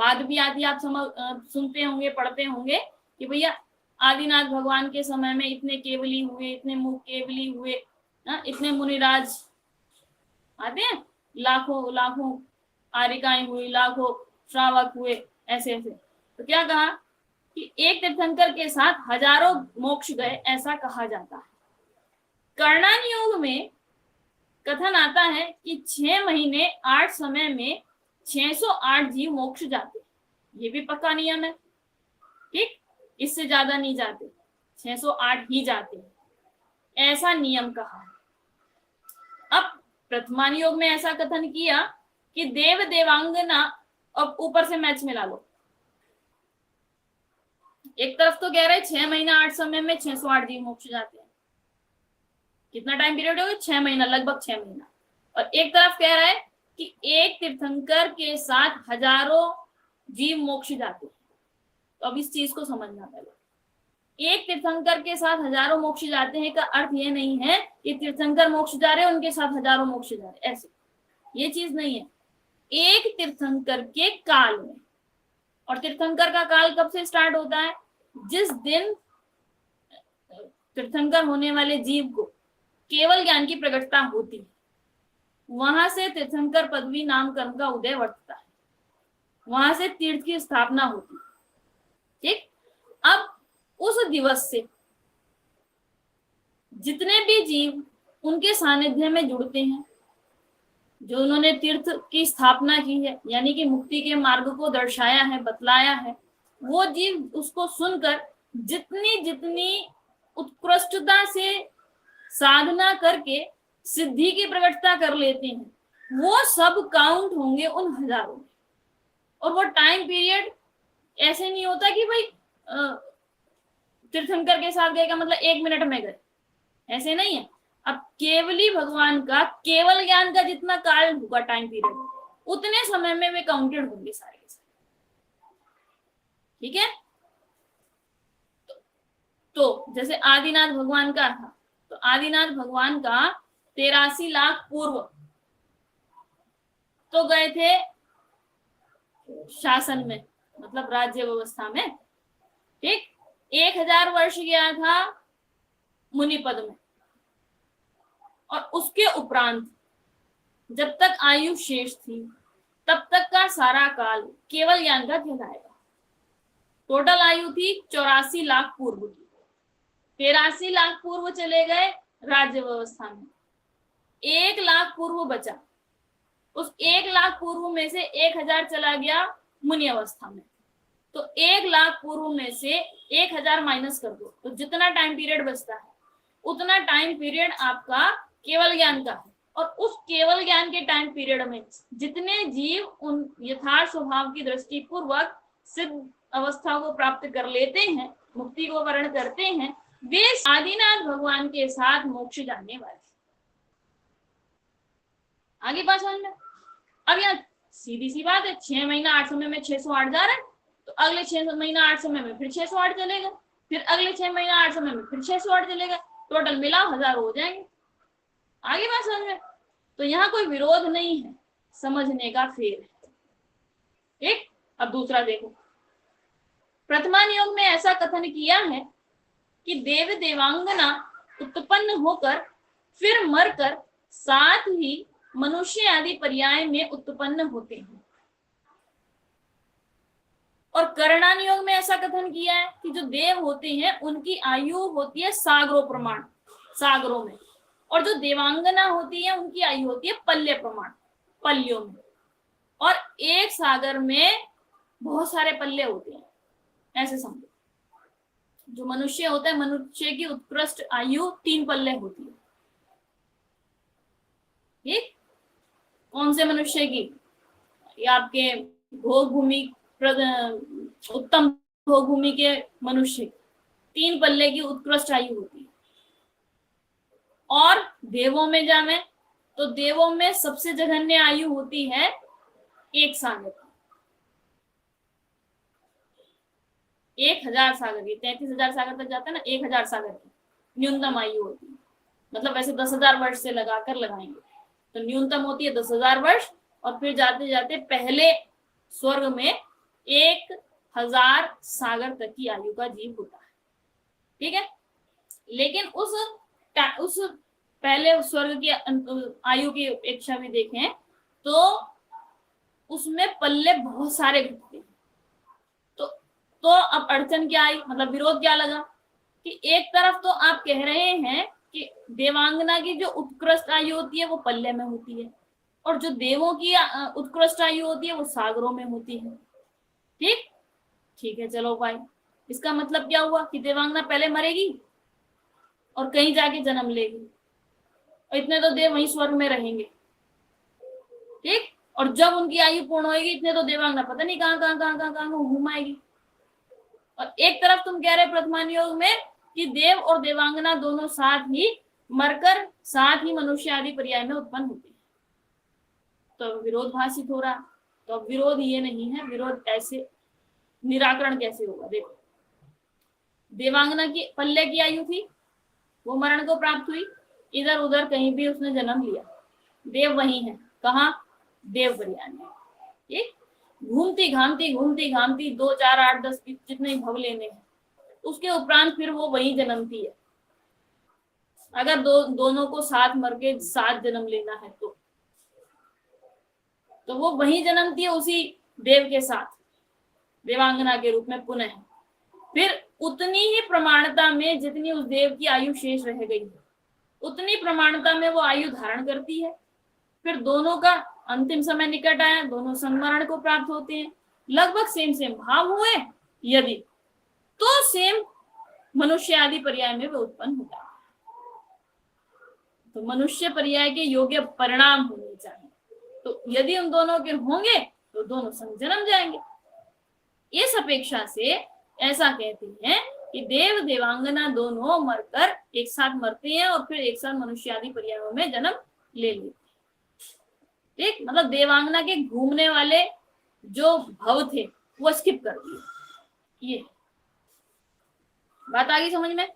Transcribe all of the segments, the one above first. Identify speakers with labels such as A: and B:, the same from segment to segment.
A: बात भी आती है, आप सुनते होंगे, पढ़ते होंगे कि भैया आदिनाथ भगवान के समय में इतने केवली हुए, इतने मुख केवली हुए, इतने मुनिराज आते हैं, लाखों लाखों आरिकाएं हुई, लाखों श्रावक हुए, ऐसे ऐसे। तो क्या कहा कि एक तीर्थंकर के साथ हजारों मोक्ष गए, ऐसा कहा जाता है। कर्णान योग में कथन आता है कि 6 महीने 8 समय में 608 जीव मोक्ष जाते, ये भी पक्का नियम है, ठीक, इससे ज्यादा नहीं जाते, 608 ही जाते, ऐसा नियम कहा। अब प्रथमान योग में ऐसा कथन किया कि देव देवांगना, अब ऊपर से मैच मिला लो, एक तरफ तो कह रहे 6 महीना 8 समय में 608 जीव मोक्ष जाते हैं, कितना टाइम पीरियड होगा, 6 महीना, लगभग 6 महीना। और एक तरफ कह रहा है कि एक तीर्थंकर के साथ हजारों जीव मोक्ष जाते हैं। तो अब इस चीज को समझना पहले, एक तीर्थंकर के साथ हजारों मोक्ष जाते हैं का अर्थ ये नहीं है कि तीर्थंकर मोक्ष जा रहे हैं उनके साथ हजारों मोक्ष जा रहे, ऐसे ये चीज नहीं है। एक तीर्थंकर के काल में, और तीर्थंकर का काल कब से स्टार्ट होता है, जिस दिन तीर्थंकर होने वाले जीव को केवल ज्ञान की प्रकटता होती है, वहां से तीर्थंकर पदवी नामकरण का उदय वर्तता है, वहां से तीर्थ की स्थापना होती है, ठीक। अब उस दिवस से जितने भी जीव उनके सानिध्य में जुड़ते हैं, जो उन्होंने तीर्थ की स्थापना की है, यानी कि मुक्ति के मार्ग को दर्शाया है, बतलाया है, वो जीव उसको सुनकर जितनी जितनी उत्कृष्टता से साधना करके सिद्धि की प्रकटता कर लेते हैं, वो सब काउंट होंगे उन हजारों में। और वो टाइम पीरियड ऐसे नहीं होता कि भाई तीर्थंकर के साथ गए का मतलब 1 मिनट में गए, ऐसे नहीं है। अब केवली भगवान का केवल ज्ञान का जितना काल होगा टाइम पीरियड, उतने समय में वे काउंटेड होंगे सारे के सारे, ठीक है। तो जैसे आदिनाथ भगवान का था, तो आदिनाथ भगवान का 83 लाख पूर्व तो गए थे शासन में, मतलब राज्य व्यवस्था में, ठीक। 1000 वर्ष गया था मुनि पद में, और उसके उपरांत जब तक आयु शेष थी तब तक का सारा काल केवल ज्ञान का कहलाएगा। टोटल आयु थी 84 लाख पूर्व की, 83 लाख पूर्व चले गए राज्य व्यवस्था में, 1 लाख पूर्व बचा, उस 1 लाख पूर्व में से 1000 चला गया मुनि अवस्था में, तो 1 लाख पूर्व में से 1000 माइनस कर दो, तो जितना टाइम पीरियड बचता है उतना टाइम पीरियड आपका केवल ज्ञान का है। और उस केवल ज्ञान के टाइम पीरियड में जितने जीव उन यथार्थ स्वभाव की दृष्टि पूर्वक सिद्ध अवस्था को प्राप्त कर लेते हैं, मुक्ति को वर्ण करते हैं, वे आदिनाथ भगवान के साथ मोक्ष जाने वाले। आगे बात समझ में। अब यहाँ सीधी सी बात है, 6 महीना 8 समय में 608 जा रहा है, तो अगले 6 महीना 8 समय में फिर 608 चलेगा, फिर अगले 6 महीना 8 समय में फिर 608 चलेगा, टोटल मिला 1000 हो जाएंगे। आगे बात समझ में। तो यहाँ कोई विरोध नहीं है, समझने का फेर है, ठीक। अब दूसरा देखो, प्रथमान योग में ऐसा कथन किया है कि देव देवांगना उत्पन्न होकर फिर मरकर साथ ही मनुष्य आदि पर्याय में उत्पन्न होते हैं। और कर्णान योग में ऐसा कथन किया है कि जो देव होते हैं उनकी आयु होती है सागरों प्रमाण, सागरों में, और जो देवांगना होती है उनकी आयु होती है पल्य प्रमाण, पल्यों में। और एक सागर में बहुत सारे पल्ले होते हैं, ऐसे समझो। जो मनुष्य होता है, मनुष्य की उत्कृष्ट आयु 3 पल्ले होती है, ठीक। कौन से मनुष्य की? ये आपके भोग भूमि, उत्तम भोग भूमि के मनुष्य 3 पल्ले की उत्कृष्ट आयु होती है। और देवों में जावे तो देवों में सबसे जघन्य आयु होती है 1 सागर की, 1000 सागर की, 33,000 सागर तक जाता है ना, 1000 सागर की न्यूनतम आयु होती है। मतलब वैसे 10,000 वर्ष से लगाकर लगाएंगे तो न्यूनतम होती है 10,000 वर्ष, और फिर जाते जाते पहले स्वर्ग में 1000 सागर तक की आयु का जीव होता है। ठीक है, लेकिन उस पहले स्वर्ग की आयु की अपेक्षा भी देखें तो उसमें पल्ले बहुत सारे घटते हैं। तो अब अड़चन क्या आई, मतलब विरोध क्या लगा कि एक तरफ तो आप कह रहे हैं कि देवांगना की जो उत्कृष्ट आयु होती है वो पल्ले में होती है, और जो देवों की उत्कृष्ट आयु होती है वो सागरों में होती है। ठीक है, चलो भाई, इसका मतलब क्या हुआ कि देवांगना पहले मरेगी और कहीं जाके जन्म लेगी, और इतने तो देव वहीं स्वर्ग में रहेंगे। ठीक, और जब उनकी आयु पूर्ण होगी इतने तो देवांगना पता नहीं कहां घुमाएगी। और एक तरफ तुम कह रहे प्रथमान योग में कि देव और देवांगना दोनों साथ ही मरकर साथ ही मनुष्य आदि पर्याय में उत्पन्न होते हैं, तो विरोध भाषित हो रहा। तो अब विरोध ये नहीं है, विरोध ऐसे निराकरण कैसे होगा। देखो, देवांगना की पल्ले की आयु थी, वो मरण को प्राप्त हुई, इधर उधर कहीं भी उसने जन्म लिया, देव वही है, कहाँ, देव पर्याय में। ठीक, घूमती घामती 2 4 8 10 जितने भव लेने हैं, उसके उपरांत फिर वो वही जन्मती है। अगर दोनों को साथ मर के साथ जन्म लेना है तो वो वही जन्मती है उसी देव के साथ, देवांगना के रूप में पुनः। फिर उतनी ही प्रमाणता में जितनी उस देव की आयु शेष रह गई है, उतनी प्रमाणता में वो आयु धारण करती है। फिर दोनों का अंतिम समय निकट आया, दोनों संमरण को प्राप्त होते हैं, लगभग सेम भाव हुए यदि, तो सेम मनुष्य आदि पर्याय में वे उत्पन्न होता है। तो मनुष्य पर्याय के योग्य परिणाम होने चाहिए, तो यदि उन दोनों के होंगे तो दोनों संग जन्म जाएंगे। इस अपेक्षा से ऐसा कहते हैं कि देव देवांगना दोनों मरकर एक साथ मरते हैं और फिर एक साथ मनुष्य आदि पर्यायों में जन्म ले लेते हैं। ठीक, मतलब देवांगना के घूमने वाले जो भव थे वो स्किप कर दिए। ये बात आ गई समझ में।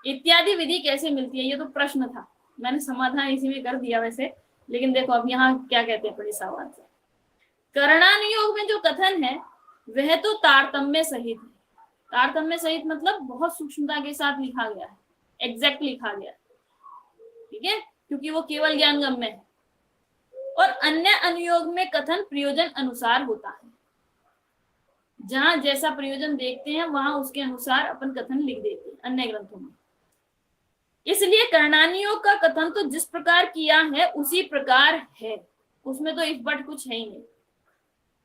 A: इत्यादि विधि कैसे मिलती है, ये तो प्रश्न था, मैंने समाधान इसी में कर दिया वैसे, लेकिन देखो अब यहाँ क्या कहते हैं बड़ी सावधान से। करणानुयोग में जो कथन है वह तो तारतम्य सहित है। तारतम्य सहित मतलब बहुत सूक्ष्मता के साथ लिखा गया है, एग्जैक्ट लिखा गया है। ठीक है, क्योंकि वो केवल ज्ञान गम्य है। और अन्य अनुयोग में कथन प्रयोजन अनुसार होता है, जहां जैसा प्रयोजन देखते हैं वहां उसके अनुसार अपन कथन लिख देते हैं अन्य ग्रंथों में। इसलिए करणानुयोग का कथन तो जिस प्रकार किया है उसी प्रकार है, उसमें तो इफ बट कुछ है ही नहीं।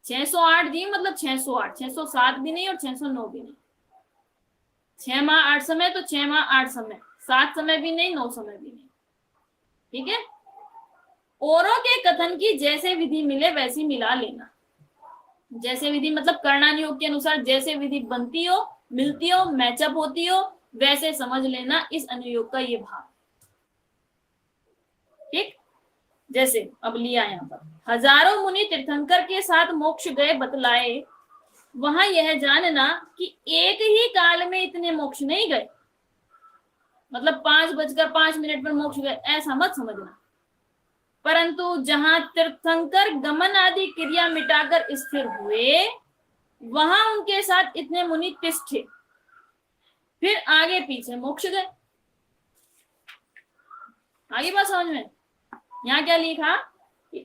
A: 608 दी मतलब 608, 607 भी नहीं और 609 भी नहीं। 6 माह 8 समय तो 6 माह 8 समय, 7 समय भी नहीं, 9 समय भी नहीं। ठीक है, औरों के कथन की जैसे विधि मिले वैसी मिला लेना। जैसे विधि मतलब करणानुयोग के अनुसार जैसे विधि बनती हो, मिलती हो, मैचअप होती हो, वैसे समझ लेना इस अनुयोग का ये भाव। ठीक, जैसे अब लिया यहाँ पर, हजारों मुनि तीर्थंकर के साथ मोक्ष गए बतलाए, वहां यह जानना कि एक ही काल में इतने मोक्ष नहीं गए, मतलब 5:05 पर मोक्ष गए, ऐसा मत समझना। परंतु जहां तीर्थंकर गमन आदि क्रिया मिटाकर स्थिर हुए वहां उनके साथ इतने मुनि तिष्ठे, फिर आगे पीछे मोक्ष गए। आगे बात समझ में। यहाँ क्या लिखा,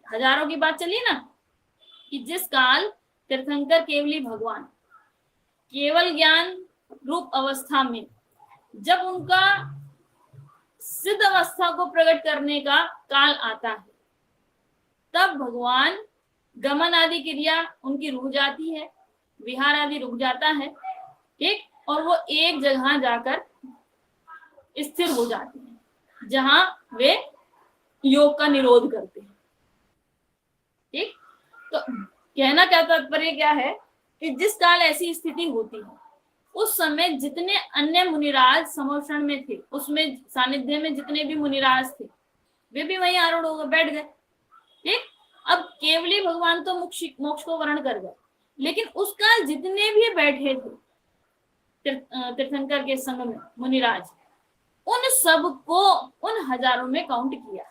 A: हजारों की बात चली ना, कि जिस काल तीर्थंकर केवली भगवान केवल ज्ञान रूप अवस्था में जब उनका सिद्ध अवस्था को प्रकट करने का काल आता है, तब भगवान गमन आदि क्रिया उनकी रुक जाती है, विहार आदि रुक जाता है। ठीक, और वो एक जगह जाकर स्थिर हो जाते हैं जहां वे योग का निरोध करते हैं। ठीक, तो कहना क्या तात्पर्य क्या है कि जिस काल ऐसी स्थिति होती है उस समय जितने अन्य मुनिराज समोषण में थे, उसमें सानिध्य में जितने भी मुनिराज थे वे भी वहीं आरूढ़ हो गए, बैठ गए। ठीक, अब केवली भगवान तो मोक्ष को वर्ण कर गए, लेकिन उस काल जितने भी बैठे थे तीर्थंकर के संग में मुनिराज, उन सबको उन हजारों में काउंट किया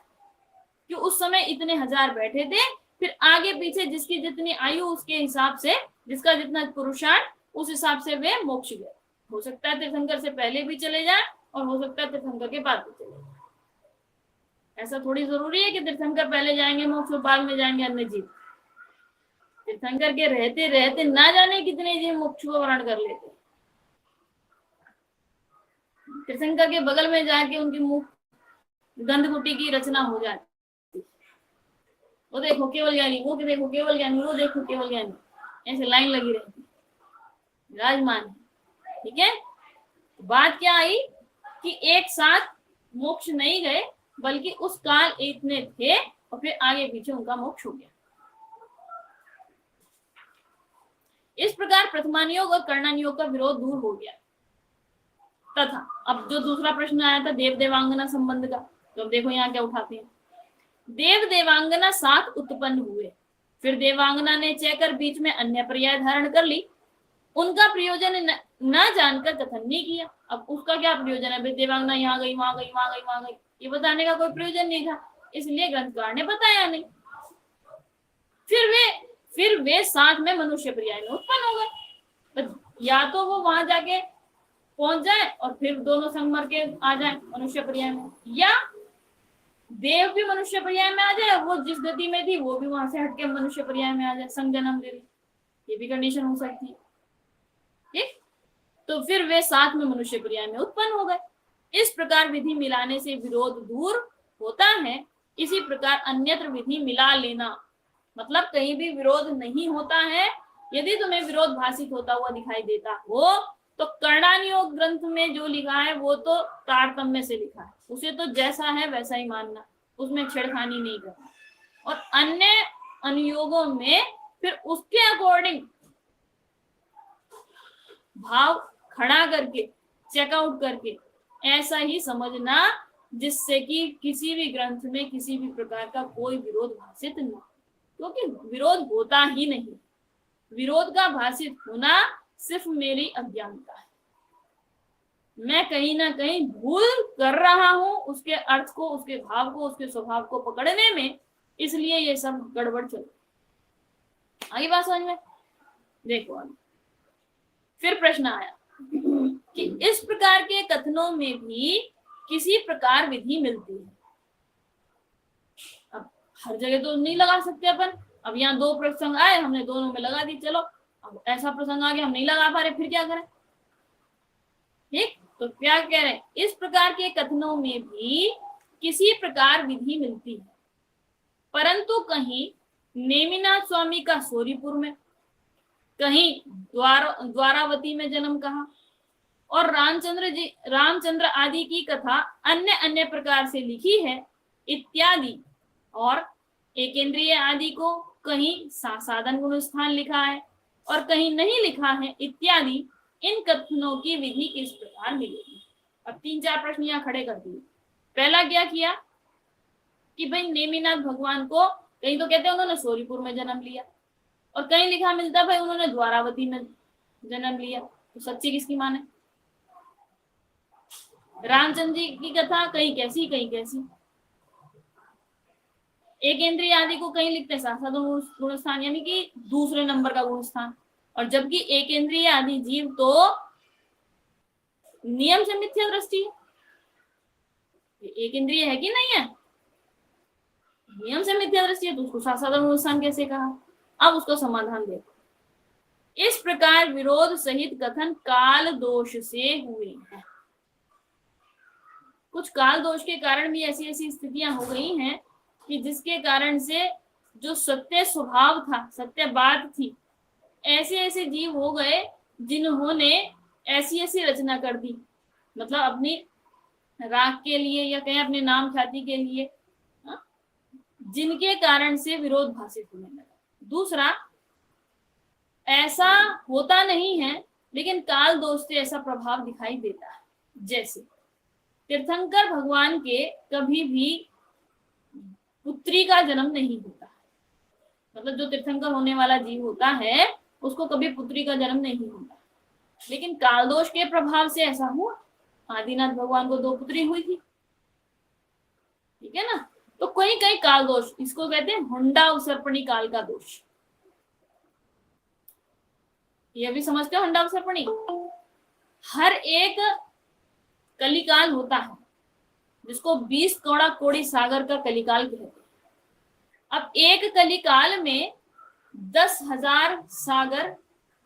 A: कि उस समय इतने हजार बैठे थे, फिर आगे पीछे जिसकी जितनी आयु उसके हिसाब से, जिसका जितना पुरुषार्थ उस हिसाब से वे मोक्ष गए। हो सकता है तीर्थंकर से पहले भी चले जाए और हो सकता है तीर्थंकर के बाद भी चले जाए। ऐसा थोड़ी जरूरी है कि तीर्थंकर पहले जाएंगे मोक्ष और बाद में जाएंगे अन्य जीव। तीर्थंकर के रहते रहते ना जाने कितने जीव मोक्ष को वर्ण कर लेते। तीर्थंकर के बगल में जाके उनकी मुख गंधकुटी की रचना हो जाती। वो देखो केवल ज्ञानी, वो देखो केवल ज्ञानी, वो देखो केवल ज्ञानी, ऐसे लाइन लगी रहती, विराजमान है। ठीक है, बात क्या आई कि एक साथ मोक्ष नहीं गए, बल्कि उस काल इतने थे और फिर आगे पीछे उनका मोक्ष हो गया। इस प्रकार प्रथमानियोग और कर्णानियोग का विरोध दूर हो गया। तथा अब जो दूसरा प्रश्न आया था देव देवांगना संबंध का, तो अब देखो यहाँ क्या उठाते हैं। देव देवांगना साथ उत्पन्न हुए, फिर देवांगना ने चेकर बीच में अन्य पर्याय धारण कर ली, उनका प्रयोजन न जानकर कथन नहीं किया। अब उसका क्या प्रयोजन है, भाई देवांगना यहाँ गई वहां गई वहां गई वहां गई, ये बताने का कोई प्रयोजन नहीं था, इसलिए ग्रंथकार ने बताया नहीं। फिर वे साथ में मनुष्य पर्याय में उत्पन्न हो गए। या तो वो वहां जाके पहुंच जाए और फिर दोनों संग मर के आ जाए मनुष्य पर्याय में, या देव भी मनुष्य पर्याय में आ जाए, वो जिस गति में थी वो भी वहां से हटके मनुष्य पर्याय में आ जाए, संग जन्म ले ली, ये भी कंडीशन हो सकती है। ठीक, तो फिर वे साथ में मनुष्य पर्याय में उत्पन्न हो गए। इस प्रकार विधि मिलाने से विरोध दूर होता है। इसी प्रकार अन्यत्र विधि मिला लेना, मतलब कहीं भी विरोध नहीं होता है। यदि तुम्हें विरोध भाषित होता हुआ दिखाई देता हो तो कर्णानियोग ग्रंथ में जो लिखा है वो तो तारतम्य से लिखा है, उसे तो जैसा है वैसा ही मानना, उसमें छेड़खानी नहीं करना। और अन्य अनुयोगों में फिर उसके अकॉर्डिंग भाव खड़ा करके चेकआउट करके ऐसा ही समझना, जिससे कि किसी भी ग्रंथ में किसी भी प्रकार का कोई विरोध भाषित नहीं, क्योंकि विरोध होता ही नहीं। विरोध का भाषित होना सिर्फ मेरी अज्ञानता है, मैं कहीं ना कहीं भूल कर रहा हूं उसके अर्थ को, उसके भाव को, उसके स्वभाव को पकड़ने में, इसलिए ये सब गड़बड़ चल। आगे बात समझ में? देखो आगे फिर प्रश्न आया कि इस प्रकार के कथनों में भी किसी प्रकार विधि मिलती है। अब हर जगह तो नहीं लगा सकते अपन, अब यहाँ दो प्रसंग आए हमने दोनों में लगा दी, चलो अब ऐसा प्रसंग आ गया हम नहीं लगा पा रहे, फिर क्या करें? ठीक, तो क्या कह रहे हैं, इस प्रकार के कथनों में भी किसी प्रकार विधि मिलती है, परंतु कहीं नेमिनाथ स्वामी का सोरीपुर में, कहीं द्वारावती में जन्म कहा, और रामचंद्र आदि की कथा अन्य अन्य प्रकार से लिखी है इत्यादि, और एकेंद्रिय आदि को कहीं साधन गुण स्थान लिखा है और कहीं नहीं लिखा है इत्यादि, इन कथनों की विधि किस प्रकार मिलेगी? अब 3-4 प्रश्न यहाँ खड़े कर दिए। पहला क्या किया कि भाई नेमिनाथ भगवान को कहीं तो कहते हैं उन्होंने सोरीपुर में जन्म लिया, और कहीं लिखा मिलता भाई उन्होंने द्वारावती में जन्म लिया, तो सच्ची किसकी माने? रामचंद्र जी की कथा कहीं कैसी कहीं कैसी। एक इंद्रिय आदि को कहीं लिखते साधन गुण स्थान, यानी कि दूसरे नंबर का गुण स्थान, और जबकि एक इंद्रिय आदि जीव तो नियम से मिथ्या दृष्टि है। एक इंद्रिय है कि नहीं है? नियम से मिथ्या दृष्टि है, तो उसको साधन गुण स्थान कैसे कहा? अब उसको समाधान देखो। इस प्रकार विरोध सहित कथन काल दोष से हुए हैं। कुछ काल दोष के कारण भी ऐसी ऐसी स्थितियां हो गई हैं कि जिसके कारण से जो सत्य स्वभाव था, सत्य बात थी, ऐसे ऐसे जीव हो गए जिन्होंने ऐसी ऐसी रचना कर दी, मतलब अपनी राख के लिए या कहीं अपने नाम ख्याति के लिए, जिनके कारण से विरोध भाषित होने लगा। दूसरा, ऐसा होता नहीं है लेकिन काल दोष से ऐसा प्रभाव दिखाई देता है। जैसे तीर्थंकर भगवान के कभी भी पुत्री का जन्म नहीं होता, मतलब जो तीर्थंकर होने वाला जीव होता है उसको कभी पुत्री का जन्म नहीं होता, लेकिन काल दोष के प्रभाव से ऐसा हुआ। आदिनाथ भगवान को 2 पुत्री हुई थी, ठीक है ना। तो कई कई काल दोष, इसको कहते हैं हुंडा अवसर्पणी काल का दोष। ये भी समझते हो हुंडा अवसर्पणी? हर एक कलिकाल होता है जिसको 20 कौड़ा कोड़ी सागर का कलिकाल कहते हैं। अब एक कलिकाल में 10,000 सागर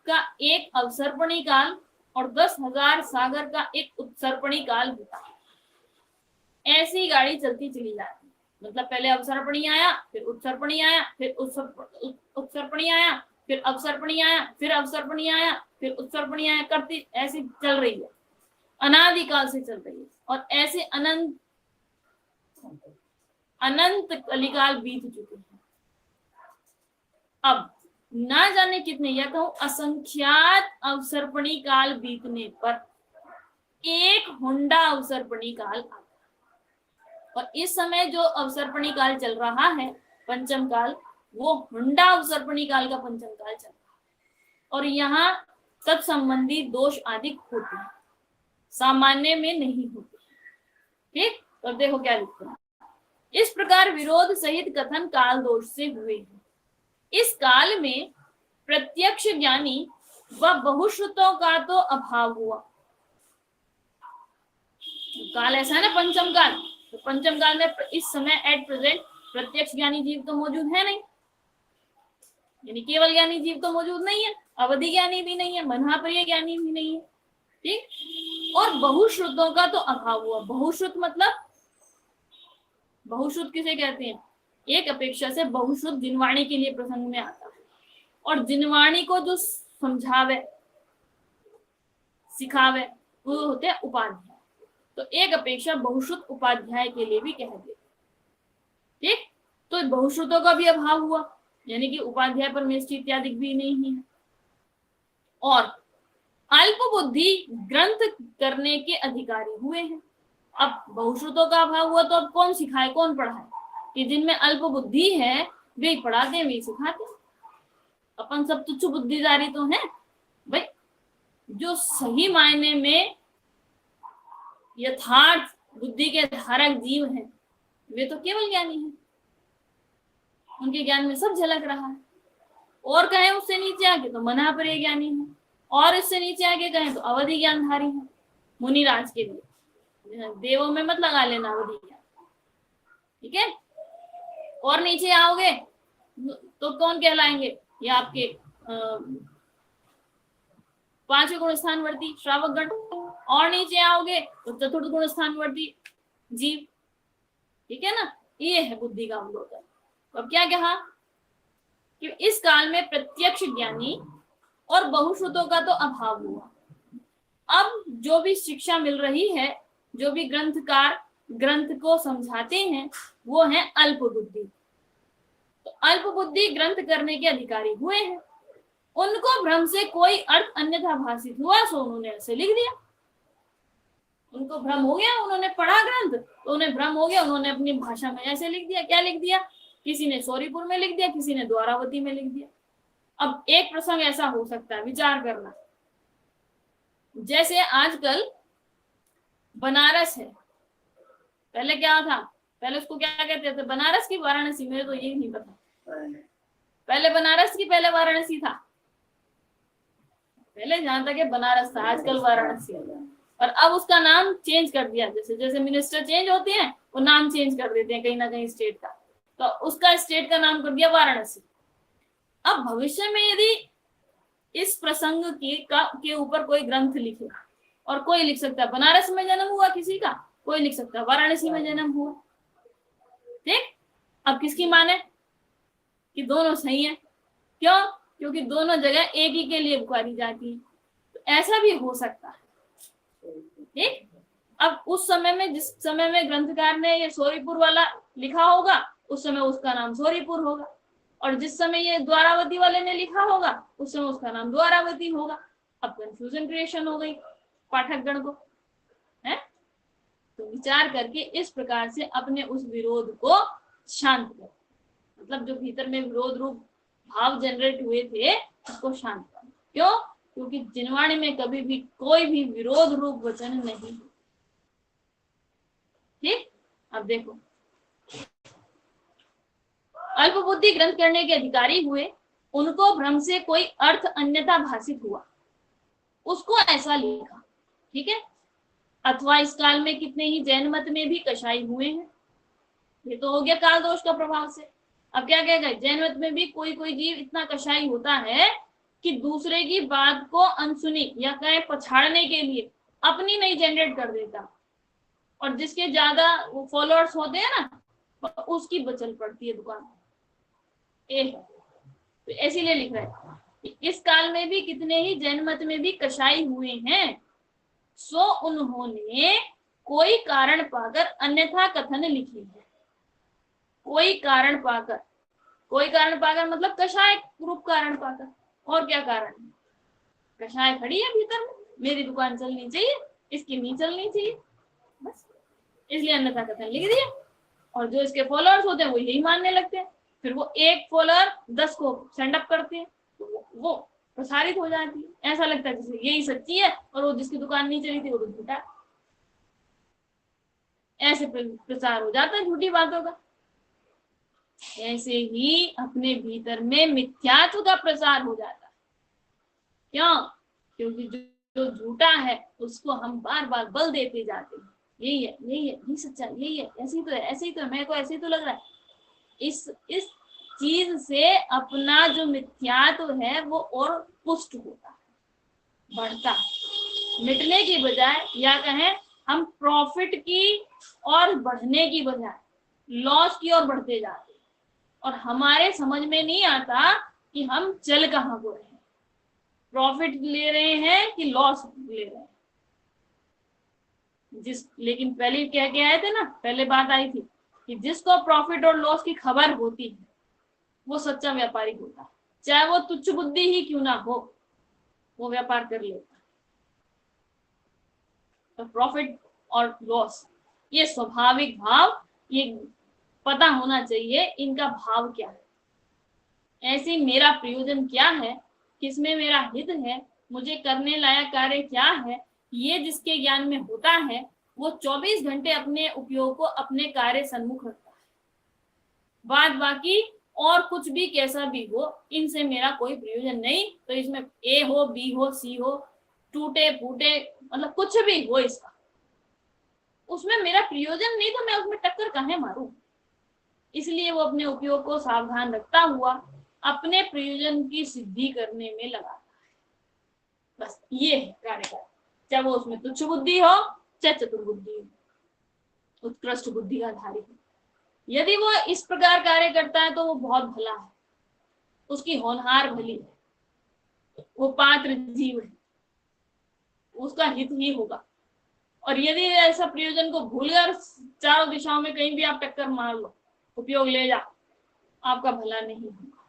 A: का एक अवसर्पणी काल और 10,000 सागर का एक उत्सर्पणी काल होता है। ऐसी गाड़ी चलती चली जाती है, मतलब पहले अवसर्पणी आया, फिर उत्सर्पणी आया, फिर उत्सर्पणी आया, फिर अवसर्पणी आया, फिर अवसर्पणी आया, फिर उत्सर्पणी आया, करती ऐसी चल रही है, अनादिकाल से चल रही है। और ऐसे अनंत अनंत कलिकाल बीत चुके हैं। अब ना जाने कितने, या कहूं असंख्यात अवसर्पणी काल बीतने पर एक हुंडा अवसर्पणी काल आता है। और इस समय जो अवसर्पणी काल चल रहा है, पंचम काल, वो हुंडा अवसर्पणी काल का पंचम काल चल रहा है। और यहाँ तत्संबंधी दोष आदि होते हैं, सामान्य में नहीं होते। ठीक, तो देखो क्या लिखते हैं। इस प्रकार विरोध सहित कथन काल दोष से हुए हैं। इस काल में प्रत्यक्ष ज्ञानी व बहुश्रुतों का तो अभाव हुआ। काल ऐसा है ना पंचम काल, तो पंचम काल में इस समय एट प्रेजेंट प्रत्यक्ष ज्ञानी जीव तो मौजूद है नहीं, यानी केवल ज्ञानी जीव तो मौजूद नहीं है, अवधि ज्ञानी भी नहीं है, मनहाप्रिय ज्ञानी भी नहीं है। ठीक, और बहुश्रुतों का तो अभाव हुआ। बहुश्रुत मतलब, बहुश्रुत किसे कहते हैं? एक अपेक्षा से बहुश्रुत जिनवाणी के लिए प्रसंग में आता है, और जिनवाणी को जो समझावे सिखावे वो होते हैं उपाध्याय। तो एक अपेक्षा बहुश्रुत उपाध्याय के लिए भी कह दे। ठीक, तो बहुश्रुतों का भी अभाव हुआ, यानी कि उपाध्याय परमेष्ठी इत्यादि भी नहीं है। और अल्प बुद्धि ग्रंथ करने के अधिकारी हुए हैं। अब बहुश्रुतों का अभाव हुआ तो अब कौन सिखाए, कौन पढ़ाए? कि जिनमें अल्प बुद्धि है वे पढ़ाते हैं, वे सिखाते हैं। अपन सब तुच्छ बुद्धिदारी तो हैं भाई। जो सही मायने में यथार्थ बुद्धि के धारक जीव हैं वे तो केवल ज्ञानी हैं, उनके ज्ञान में सब झलक रहा है। और कहें उससे नीचे आके तो मनहाप्रिय ज्ञानी है, और इससे नीचे आके कहें तो अवधि ज्ञानधारी है। मुनिराज के लिए देवों में मत लगा लेना अवधि ज्ञान, ठीक है। और नीचे आओगे तो कौन कहलाएंगे? ये आपके 5वें गुण स्थानवर्ती श्रावक गण। और नीचे आओगे तो चतुर्थ गुण स्थानवर्ती जीव, ठीक है ना। ये है बुद्धि का अवलोकन। तो अब क्या कहा कि इस काल में प्रत्यक्ष ज्ञानी और बहुश्रुतों का तो अभाव हुआ। अब जो भी शिक्षा मिल रही है, जो भी ग्रंथकार ग्रंथ को समझाते हैं, वो है अल्प बुद्धि। तो अल्प बुद्धि ग्रंथ करने के अधिकारी हुए हैं। उनको भ्रम से कोई अर्थ अन्यथा भाषित हुआ, सो उन्होंने ऐसे लिख दिया। उनको भ्रम हो गया, उन्होंने पढ़ा ग्रंथ तो उन्हें भ्रम हो गया, उन्होंने अपनी भाषा में ऐसे लिख दिया। क्या लिख दिया? किसी ने सौरीपुर में लिख दिया, किसी ने द्वारावती में लिख दिया। अब एक प्रसंग ऐसा हो सकता है, विचार करना। जैसे आजकल बनारस है, पहले क्या था? पहले उसको क्या कहते थे? बनारस की वाराणसी? मेरे तो ये नहीं पता। पहले बनारस की पहले वाराणसी था? पहले जहां तक बनारस था, आजकल वाराणसी है। और अब उसका नाम चेंज कर दिया। जैसे जैसे मिनिस्टर चेंज होते हैं वो नाम चेंज कर देते हैं कहीं ना कहीं स्टेट का, तो उसका स्टेट का नाम कर दिया वाराणसी। अब भविष्य में यदि इस प्रसंग के ऊपर कोई ग्रंथ लिखे, और कोई लिख सकता है बनारस में जन्म हुआ किसी का, कोई लिख सकता है वाराणसी में जन्म हुआ। ठीक, अब किसकी माने कि दोनों सही है? क्यों? क्योंकि दोनों जगह एक ही के लिए पुकारी जाती है। तो ऐसा भी हो सकता है। ठीक, अब उस समय में, जिस समय में ग्रंथकार ने ये सौरीपुर वाला लिखा होगा, उस समय उसका नाम सौरीपुर होगा, और जिस समय ये द्वारावती वाले ने लिखा होगा उस समय उसका नाम द्वारावती होगा। अब कंफ्यूजन क्रिएशन हो गई पाठक गण को, है? तो विचार करके इस प्रकार से अपने उस विरोध को शांत करो, मतलब जो भीतर में विरोध रूप भाव जनरेट हुए थे उसको शांत करो। क्यों? क्योंकि जिनवाणी में कभी भी कोई भी विरोध रूप वचन नहीं। ठीक, अब देखो अल्प बुद्धि ग्रंथ करने के अधिकारी हुए, उनको भ्रम से कोई अर्थ अन्यथा भाषित हुआ, उसको ऐसा लिखा। ठीक है। अथवा इस काल में कितने ही जैन मत में भी कषाय हुए हैं। ये तो हो गया काल दोष का प्रभाव से। अब क्या कहेगा, जैन मत में भी कोई कोई जीव इतना कषाय होता है कि दूसरे की बात को अनसुनी या कहें पछाड़ने के लिए अपनी नहीं जनरेट कर देता, और जिसके ज्यादा फॉलोअर्स होते हैं ना, उसकी बचल पड़ती है दुकान। तो इसीलिए लिख रहे हैं, इस काल में भी कितने ही जैन मत में भी कषाय हुए हैं, सो उन्होंने कोई कारण पाकर अन्यथा कथन लिखी है। कोई कारण पाकर, कोई कारण पाकर मतलब कषाय रूप कारण पाकर। और क्या कारण है, कषाय खड़ी है भीतर में, मेरी दुकान चलनी चाहिए, इसकी नहीं चलनी चाहिए, बस इसलिए अन्यथा कथन लिख दिया। और जो इसके फॉलोअर्स होते हैं वो यही मानने लगते हैं, फिर वो एक फॉलोअर 10 को सेंड अप करते हैं, तो वो प्रसारित हो जाती है। ऐसा लगता है जैसे यही सच्ची है और वो जिसकी दुकान नहीं चली थी वो तो झूठा। ऐसे प्रचार हो जाता है झूठी बातों का। ऐसे ही अपने भीतर में मिथ्यात्व का प्रसार हो जाता है। क्यों? क्योंकि जो झूठा है उसको हम बार बार बल देते जाते हैं, यही है, यही है, यही सच्चा, यही है, ऐसे ही तो है, ऐसे ही तो है, मेरे को ऐसे ही तो लग रहा है। इस चीज से अपना जो मिथ्यात्व है वो और पुष्ट होता है, बढ़ता है, मिटने की बजाय, या कहें हम प्रॉफिट की और बढ़ने की बजाय लॉस की ओर बढ़ते जाते हैं, और हमारे समझ में नहीं आता कि हम चल कहाँ को रहे हैं, प्रॉफिट ले रहे हैं कि लॉस ले रहे हैं। लेकिन पहले क्या क्या आए थे ना, पहले बात आई थी कि जिसको प्रॉफिट और लॉस की खबर होती है वो सच्चा व्यापारी होता है, चाहे वो तुच्छ बुद्धि ही क्यों ना हो, वो व्यापार कर लेता है। तो प्रॉफिट और लॉस ये स्वाभाविक भाव, ये पता होना चाहिए इनका भाव क्या है, ऐसे मेरा प्रयोजन क्या है, किसमें मेरा हित है, मुझे करने लायक कार्य क्या है, ये जिसके ज्ञान में होता है वो 24 घंटे अपने उपयोग को अपने कार्य सन्मुख रखता है। बाद बाकी और कुछ भी कैसा भी हो, इनसे मेरा कोई प्रयोजन नहीं। तो इसमें ए हो, बी हो, सी हो, टूटे फूटे, मतलब कुछ भी हो इसका, उसमें मेरा प्रयोजन नहीं, तो मैं उसमें टक्कर काहे मारूं। इसलिए वो अपने उपयोग को सावधान रखता हुआ अपने प्रयोजन की सिद्धि करने में लगाता है। बस ये है कार्य, चाहे वो उसमें तुच्छ बुद्धि हो चाहे चतुर्बुद्धि हो, उत्कृष्ट बुद्धि का धारी हो। यदि वो इस प्रकार कार्य करता है तो वो बहुत भला है, उसकी होनहार भली है, वो पात्र जीव है, उसका हित ही होगा। और यदि ऐसा प्रयोजन को भूलकर चारों दिशाओं में कहीं भी आप टक्कर मार लो, उपयोग ले जा, आपका भला नहीं होगा,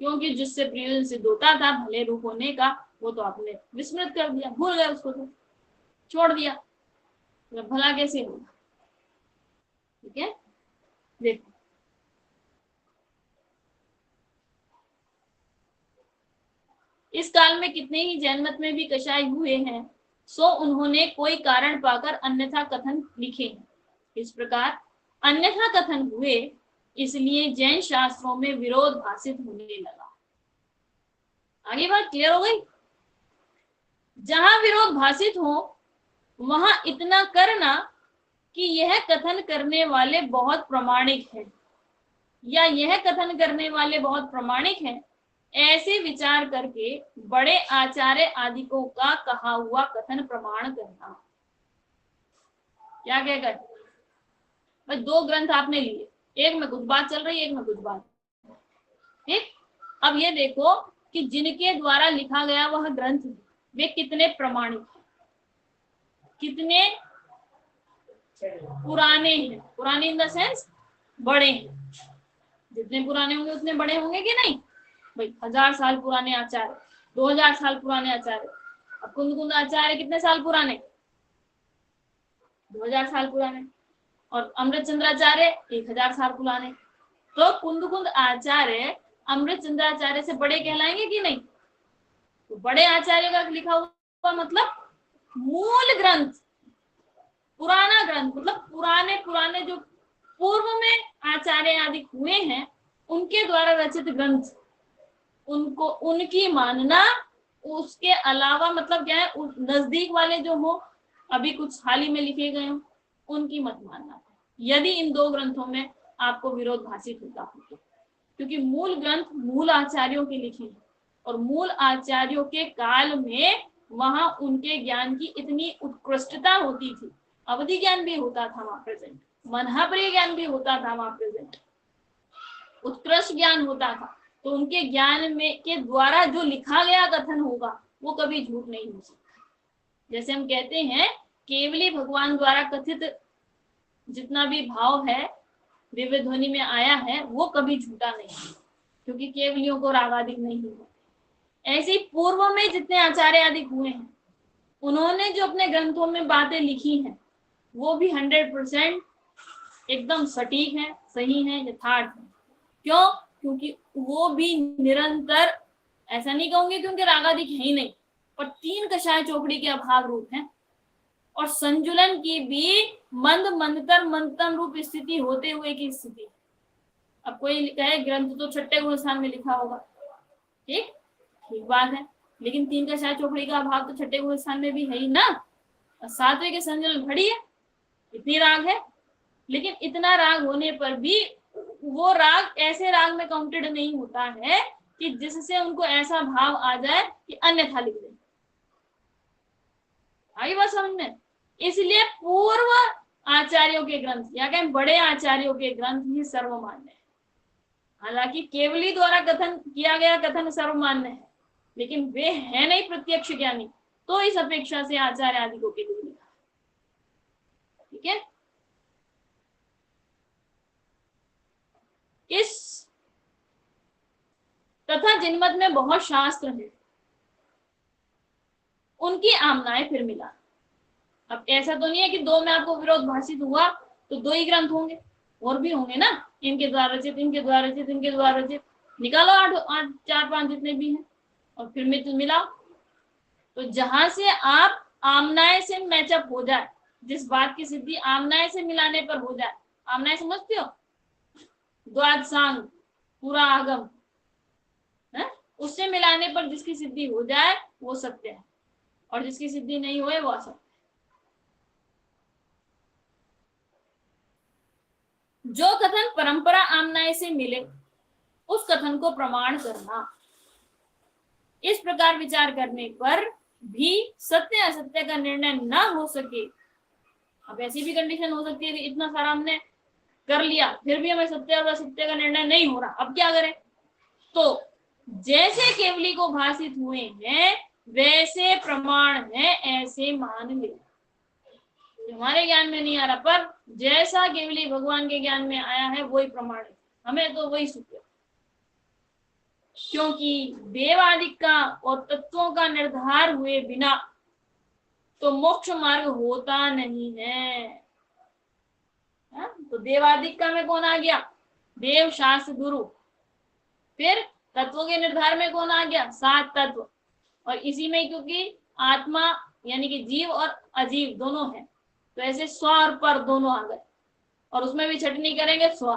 A: क्योंकि जिससे प्रयोजन सिद्ध होता था भले रूप होने का, वो तो आपने विस्मृत कर दिया, भूल गए उसको, तो छोड़ दिया, तो भला कैसे होगा। ठीक है, देखो इस काल में कितने ही जैन मत में भी कषाय हुए हैं, सो उन्होंने कोई कारण पाकर अन्यथा कथन लिखे हैं। इस प्रकार अन्यथा कथन हुए, इसलिए जैन शास्त्रों में विरोध भाषित होने लगा। आगे बात क्लियर हो गई। जहां विरोध भाषित हो वहां इतना करना कि यह कथन करने वाले बहुत प्रामाणिक हैं, या यह कथन करने वाले बहुत प्रामाणिक हैं, ऐसे विचार करके बड़े आचार्य आदिकों का कहा हुआ कथन प्रमाण करना। क्या कहकर बस 2 ग्रंथ आपने लिए, एक में कुछ बात चल रही है, एक में कुछ बात। ठीक, अब ये देखो कि जिनके द्वारा लिखा गया वह ग्रंथ वे कितने प्रमाणिक हैं, कितने पुराने हैं। पुराने इन द सेंस बड़े हैं, जितने पुराने होंगे उतने बड़े होंगे कि नहीं भाई। 1000 साल पुराने आचार्य, 2000 साल पुराने आचार्य। अब कुंद कुंद आचार्य कितने साल पुराने, 2000 साल पुराने, और अमृत चंद्राचार्य 1000 साल पुराने। तो कुंद कुंद आचार्य अमृत चंद्राचार्य से बड़े कहलाएंगे कि नहीं। तो बड़े आचार्य का लिखा हुआ मतलब मूल ग्रंथ, पुराना ग्रंथ, मतलब पुराने पुराने जो पूर्व में आचार्य आदि हुए हैं उनके द्वारा रचित ग्रंथ उनको उनकी मानना, उसके अलावा मतलब क्या है, नजदीक वाले जो हो, अभी कुछ हाल ही में लिखे गए हो, उनकी मत मानना यदि इन दो ग्रंथों में आपको विरोध भाषित होता हो तो। क्योंकि मूल ग्रंथ मूल आचार्यों के लिखे हैं और मूल आचार्यों के काल में वहां उनके ज्ञान की इतनी उत्कृष्टता होती थी, अवधि ज्ञान भी होता था वहां प्रेजेंट, मनहाप्रिय ज्ञान भी होता था वहां प्रेजेंट, उत्कृष्ट ज्ञान होता था। तो उनके ज्ञान में के द्वारा जो लिखा गया कथन होगा वो कभी झूठ नहीं हो सकता। जैसे हम कहते हैं केवली भगवान द्वारा कथित जितना भी भाव है दिव्य ध्वनि में आया है वो कभी झूठा नहीं है, क्योंकि केवलियों को रागादिक नहीं होते। ऐसे ही पूर्व में जितने आचार्य आदि हुए हैं उन्होंने जो अपने ग्रंथों में बातें लिखी हैं वो भी 100% एकदम सटीक है, सही है, यथार्थ है। क्यों? क्योंकि वो भी निरंतर, ऐसा नहीं कहूंगे क्योंकि रागादिक है ही नहीं, पर 3 कषाय चौकड़ी के अभाव रूप है और संजुलन की भी मंद मंदतर मंदतम रूप स्थिति होते हुए की स्थिति। अब कोई कहे ग्रंथ तो छठे गुण स्थान में लिखा होगा, ठीक ठीक बात है, लेकिन 3 कषाय चौकड़ी का अभाव तो छठे गुण स्थान में भी है ही ना। और 7वें के संजुलन खड़ी है, इतनी राग है, लेकिन इतना राग होने पर भी वो राग ऐसे राग में काउंटेड नहीं होता है कि जिससे उनको ऐसा भाव आ जाए कि अन्यथा लिख दे। आई बात समझ में? इसलिए पूर्व आचार्यों के ग्रंथ या कहें बड़े आचार्यों के ग्रंथ ही सर्वमान्य है। हालांकि केवली द्वारा कथन किया गया कथन सर्वमान्य है, लेकिन वे है नहीं प्रत्यक्ष ज्ञानी, तो इस अपेक्षा से आचार्य आदि को केवल लिखा। ठीक है, इस तथा जिनमत में बहुत शास्त्र है उनकी आमनाएं फिर मिला। अब ऐसा तो नहीं है कि 2 में आपको विरोध भाषित हुआ तो 2 ही ग्रंथ होंगे, और भी होंगे ना, इनके द्वारा रचित, इनके द्वारा रचित, इनके द्वारा रचित, निकालो 8 4 5 जितने भी हैं और फिर मिलाओ। तो जहां से आप आमनाएं से मैचअप हो जाए, जिस बात की सिद्धि आमनाएं से मिलाने पर हो जाए, आमनाएं समझते हो, द्वादशांग पूरा आगम है, उससे मिलाने पर जिसकी सिद्धि हो जाए वो सत्य है और जिसकी सिद्धि नहीं हुए वो असत्य। जो कथन परंपरा आमनाएं से मिले उस कथन को प्रमाण करना, इस प्रकार विचार करने पर भी सत्य असत्य का निर्णय न हो सके। अब ऐसी भी कंडीशन हो सकती है कि इतना सारा हमने कर लिया फिर भी हमें सत्य और असत्य का निर्णय नहीं हो रहा, अब क्या करें? तो जैसे केवली को भाषित हुए हैं वैसे प्रमाण है ऐसे मान ले। हमारे ज्ञान में नहीं आ रहा, पर जैसा केवली भगवान के ज्ञान में आया है वही प्रमाण है, हमें तो वही सूत्र। क्योंकि देवादिक का और तत्वों का निर्धार हुए बिना तो मोक्ष मार्ग होता नहीं है। तो देवादिक का में कौन आ गया? देव, शास्त्र, गुरु। फिर तत्वों के निर्धार में कौन आ गया? 7 तत्व। और इसी में क्योंकि आत्मा यानी कि जीव और अजीव दोनों हैं, तो ऐसे स्व और पर दोनों आ गए, और उसमें भी छटनी करेंगे स्व।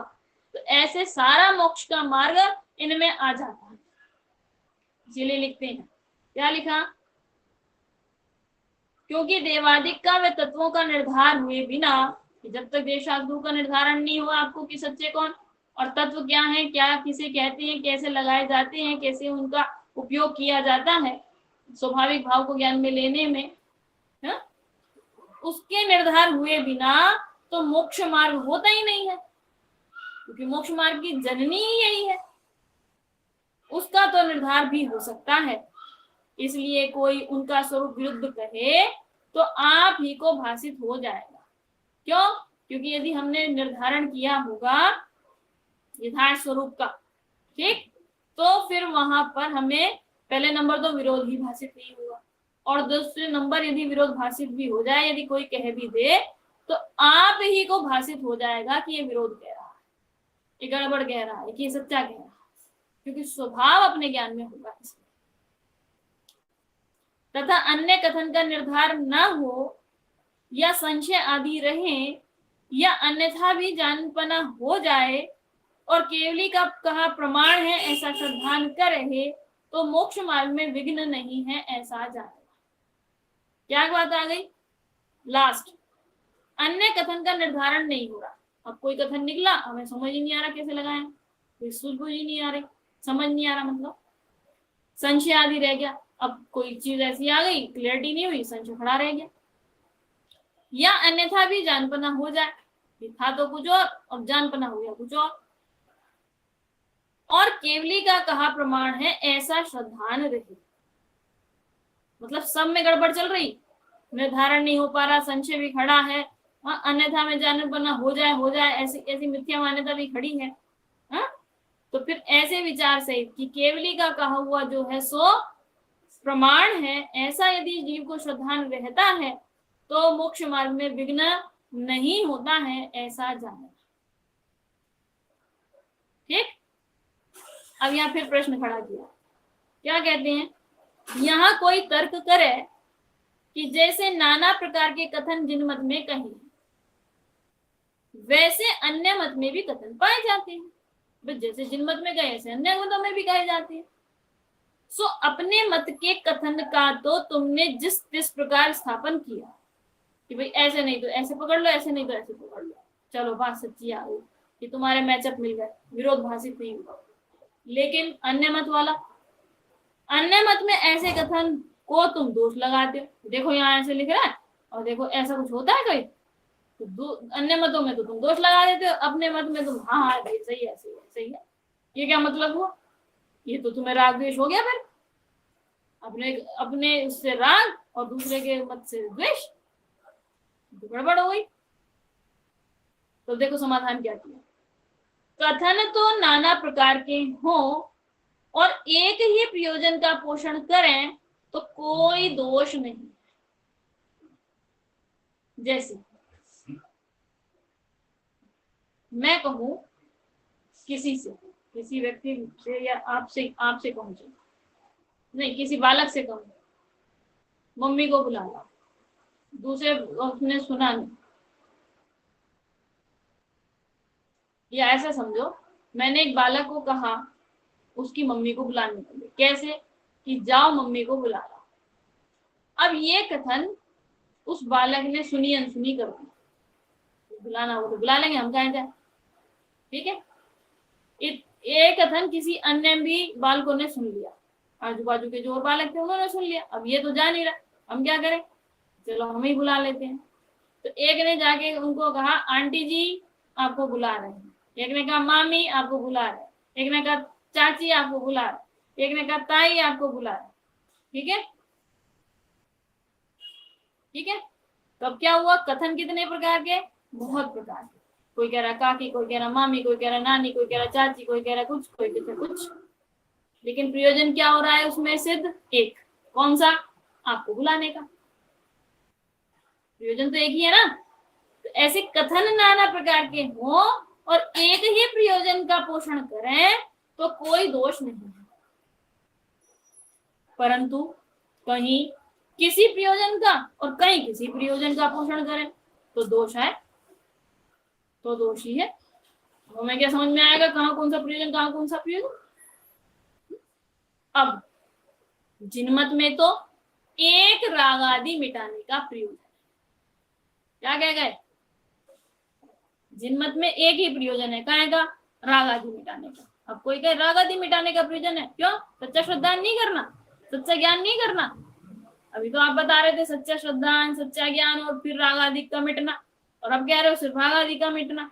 A: तो ऐसे सारा मोक्ष का मार्ग इनमें आ जाता है। इसीलिए लिखते हैं, क्या लिखा? क्योंकि देवादिक का व तत्वों का निर्धार हुए बिना, जब तक देव शास्त्रों का निर्धारण नहीं हुआ आपको कि सच्चे कौन और तत्व क्या है, क्या किसे कहते हैं, कैसे लगाए जाते हैं, कैसे उनका उपयोग किया जाता है स्वाभाविक भाव को ज्ञान में लेने में, है? उसके निर्धार हुए बिना तो मोक्ष मार्ग होता ही नहीं है, क्योंकि मोक्ष मार्ग की जननी ही यही है। उसका तो निर्धार भी हो सकता है, इसलिए कोई उनका स्वरूप विरुद्ध कहे तो आप ही को भाषित हो जाएगा। क्यों? क्योंकि यदि हमने निर्धारण किया होगा यथार्थ स्वरूप का, ठीक, तो फिर वहां पर हमें पहले नंबर तो विरोध ही भाषित नहीं होगा, और दूसरे नंबर यदि विरोध भाषित भी हो जाए, यदि कोई कह भी दे तो आप ही को भाषित हो जाएगा कि ये विरोध कह रहा है, ये गड़बड़ कह रहा है, कि ये सच्चा कह रहा है, क्योंकि स्वभाव अपने ज्ञान में होगा। तथा अन्य कथन का निर्धार न हो या संशय आदि रहे या अन्यथा भी जानपना हो जाए और केवली का कहा प्रमाण है ऐसा श्रद्धान कर रहे, तो मोक्ष मार्ग में विघ्न नहीं है ऐसा जाने। क्या बात आ गई? लास्ट, अन्य कथन का निर्धारण नहीं हो रहा। अब कोई कथन निकला, हमें समझ ही नहीं आ रहा कैसे लगाएं, कोई सूझबूझ ही नहीं आ रही, समझ नहीं आ रहा, मतलब संशय आदि रह गया। अब कोई चीज ऐसी आ गई, क्लियरिटी नहीं हुई, संशय खड़ा रह गया। या अन्यथा भी जानपना हो जाए, था तो कुछ और जानपना हो गया कुछ और केवली का कहा प्रमाण है ऐसा श्रद्धान रहे। मतलब सब में गड़बड़ चल रही, निर्धारण नहीं हो पा रहा, संशय भी खड़ा है, अन्यथा में जानपना हो जाए ऐसी ऐसी मिथ्या मान्यता भी खड़ी है। तो फिर ऐसे विचार से कि केवली का कहा हुआ जो है सो प्रमाण है, ऐसा यदि जीव को श्रद्धान रहता है तो मोक्ष मार्ग में विघ्न नहीं होता है ऐसा जाने। ठीक, अब यहाँ फिर प्रश्न खड़ा किया, क्या कहते हैं, यहाँ कोई तर्क करे कि जैसे नाना प्रकार के कथन जिन मत में कहे, वैसे अन्य मत में भी कथन पाए जाते हैं। जैसे जिन मत में गए ऐसे अन्य मतों में भी कहे जाते हैं। सो अपने मत के कथन का तो तुमने जिस प्रकार स्थापन किया कि भाई ऐसे नहीं तो ऐसे पकड़ लो, ऐसे नहीं तो ऐसे पकड़ लो, चलो बात सच्ची आ गई कि तुम्हारे मैचअप मिल गए, विरोधाभासित नहीं हुआ। लेकिन अन्य मत वाला, अन्य मत में ऐसे कथन को तुम दोष लगाते हो, देखो यहाँ ऐसे लिख रहा है और देखो ऐसा कुछ होता है कोई, तो अन्य मतों में तो तुम दोष लगा देते हो, अपने मत में तुम हाँ सही है सही है सही है। ये क्या मतलब हुआ? ये तो तुम्हें राग द्वेष हो गया। फिर अपने अपने उससे राग और दूसरे के मत से द्वेष, तो गड़बड़ हो गई। तो देखो समाधान क्या किया, कथन तो नाना प्रकार के हो और एक ही प्रयोजन का पोषण करें तो कोई दोष नहीं। जैसे मैं कहूं किसी से, किसी व्यक्ति से या आपसे कहूं, नहीं किसी बालक से कहूं मम्मी को बुलाना, दूसरे उसने सुना नहीं, या ऐसा समझो मैंने एक बालक को कहा उसकी मम्मी को बुलाने के लिए, कैसे कि जाओ मम्मी को बुला ला। अब ये कथन उस बालक ने सुनी अनसुनी कर दी, बुलाना हो तो बुला लेंगे, हम कहाँ जाए, ठीक है। ये कथन किसी अन्य भी बालकों ने सुन लिया, आजू बाजू के जो और बालक थे उन्होंने सुन लिया। अब ये तो जा नहीं रहा, हम क्या करें, चलो हम ही बुला लेते हैं। तो एक ने जाके उनको कहा आंटी जी आपको बुला रहे हैं, एक ने कहा मामी आपको बुला रहे हैं, एक ने कहा चाची आपको बुला रहे, एक ने कहा ताई आपको बुला रहे, ठीक है ठीक है। तो अब क्या हुआ, कथन कितने प्रकार के, बहुत प्रकार के। कोई कह रहा काकी, कोई कह रहा मामी, कोई कह रहा नानी, कोई कह रहा चाची, कोई कह रहा कुछ, कोई कह रहा कुछ, लेकिन प्रयोजन क्या हो रहा है उसमें सिद्ध एक, कौन सा, आपको बुलाने का। प्रयोजन तो एक ही है ना। तो ऐसे कथन नाना प्रकार के हो और एक ही प्रयोजन का पोषण करें तो कोई दोष नहीं है, परंतु कहीं किसी प्रयोजन का और कहीं किसी प्रयोजन का पोषण करें तो दोष है, तो दोष ही है। हमें क्या समझ में आएगा कहाँ कौन सा प्रयोजन, कहाँ कौन सा प्रयोजन। अब जिनमत में तो एक राग आदि मिटाने का प्रयोजन, क्या कह गए, जिनमत में एक ही प्रयोजन है, कहाँ का, राग आदि मिटाने का। अब कोई कहे राग आदि मिटाने का प्रयोजन है, क्यों, सच्चा श्रद्धा नहीं करना, सच्चा ज्ञान नहीं करना। अभी तो आप बता रहे थे सच्चा श्रद्धा, सच्चा ज्ञान और फिर राग आदि का मिटना, और अब कह रहे हो सिर्फ राग आदि का मिटना।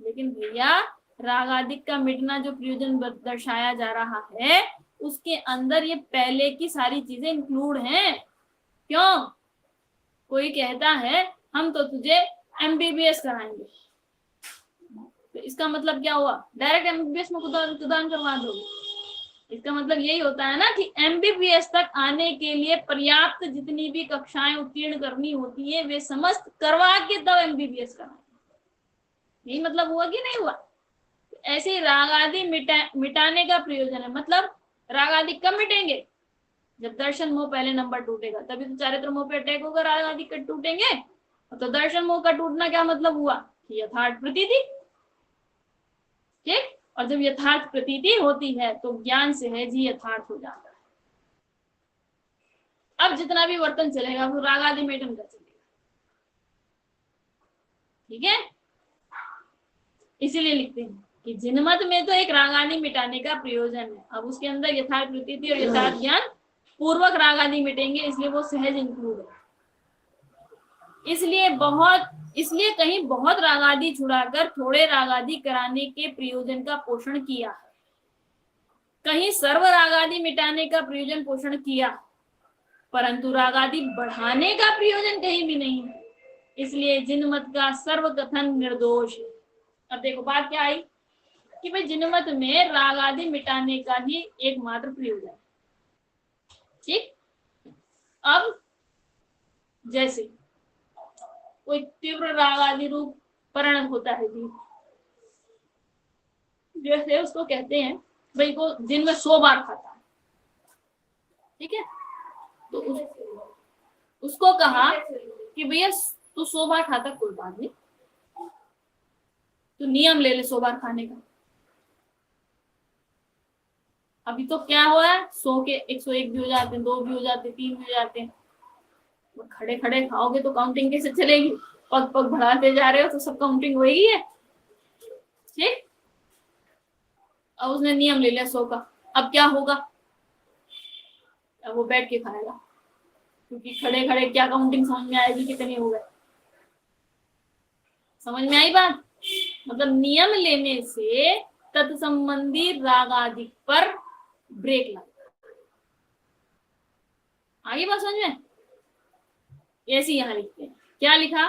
A: लेकिन भैया राग आदि का मिटना जो प्रयोजन दर्शाया जा रहा है उसके अंदर ये पहले की सारी चीजें इंक्लूड हैं। क्यों, कोई कहता है हम तो तुझे एमबीबीएस कराएंगे, तो इसका मतलब क्या हुआ, डायरेक्ट एमबीबीएस में कुदान करवा दोगे। इसका मतलब यही होता है ना कि एमबीबीएस तक आने के लिए पर्याप्त जितनी भी कक्षाएं उत्तीर्ण करनी होती है वे समस्त करवा के तब एमबीबीएस कराएंगे, यही मतलब हुआ कि नहीं हुआ। ऐसे ही राग आदि मिटाने का प्रयोजन है, मतलब राग आदि कब मिटेंगे, जब दर्शन मोह पहले नंबर टूटेगा, तभी तो चारित्र मोह पे अटैक होगा, राग आदि टूटेंगे। तो दर्शन मोह का टूटना क्या मतलब हुआ कि यथार्थ प्रतीति, ठीक। और जब यथार्थ प्रतीति होती है तो ज्ञान सहज ही यथार्थ हो जाता है। अब जितना भी वर्तन चलेगा वो राग आदि मेटन का चलेगा। ठीक है, इसीलिए लिखते हैं कि जिनमत में तो एक राग आदि मिटाने का प्रयोजन है। अब उसके अंदर यथार्थ प्रतीति और यथार्थ ज्ञान पूर्वक राग आदि मिटेंगे, इसलिए वो सहज इंक्लूड है। इसलिए कहीं बहुत राग आदि छुड़ाकर थोड़े राग आदि कराने के प्रयोजन का पोषण किया है, कहीं सर्व राग आदि मिटाने का प्रयोजन पोषण किया, परंतु राग आदि बढ़ाने का प्रयोजन कहीं भी नहीं है। इसलिए जिनमत का सर्व कथन निर्दोष है। अब देखो बात क्या आई कि भाई जिनमत में राग आदि मिटाने का ही एकमात्र प्रयोजन है। ठीक। अब जैसे कोई तीव्र राग आदि रूप परिणत होता है जी, जैसे उसको कहते हैं भाई को दिन में 100 बार खाता है। ठीक है, तो उसको कहा कि भैया तू 100 बार खाता, कोई बात नहीं, तू नियम ले ले 100 बार खाने का। अभी तो क्या हुआ है, 100 के 101 भी हो जाते हैं, 2 भी हो जाते हैं, 3 भी हो जाते हैं। खड़े खड़े खाओगे तो काउंटिंग कैसे चलेगी? पग पग बढ़ाते जा रहे हो तो सब काउंटिंग वही है। ठीक। अब उसने नियम ले लिया 100 का। अब क्या होगा, अब वो बैठ के खाएगा, क्योंकि खड़े खड़े क्या काउंटिंग समझ में आएगी कितने हो गए। समझ में आई बात? मतलब नियम लेने से तत्संबंधी राग आदि पर ब्रेक लगा। आगे बात समझ में? ऐसे यहाँ लिखते हैं, क्या लिखा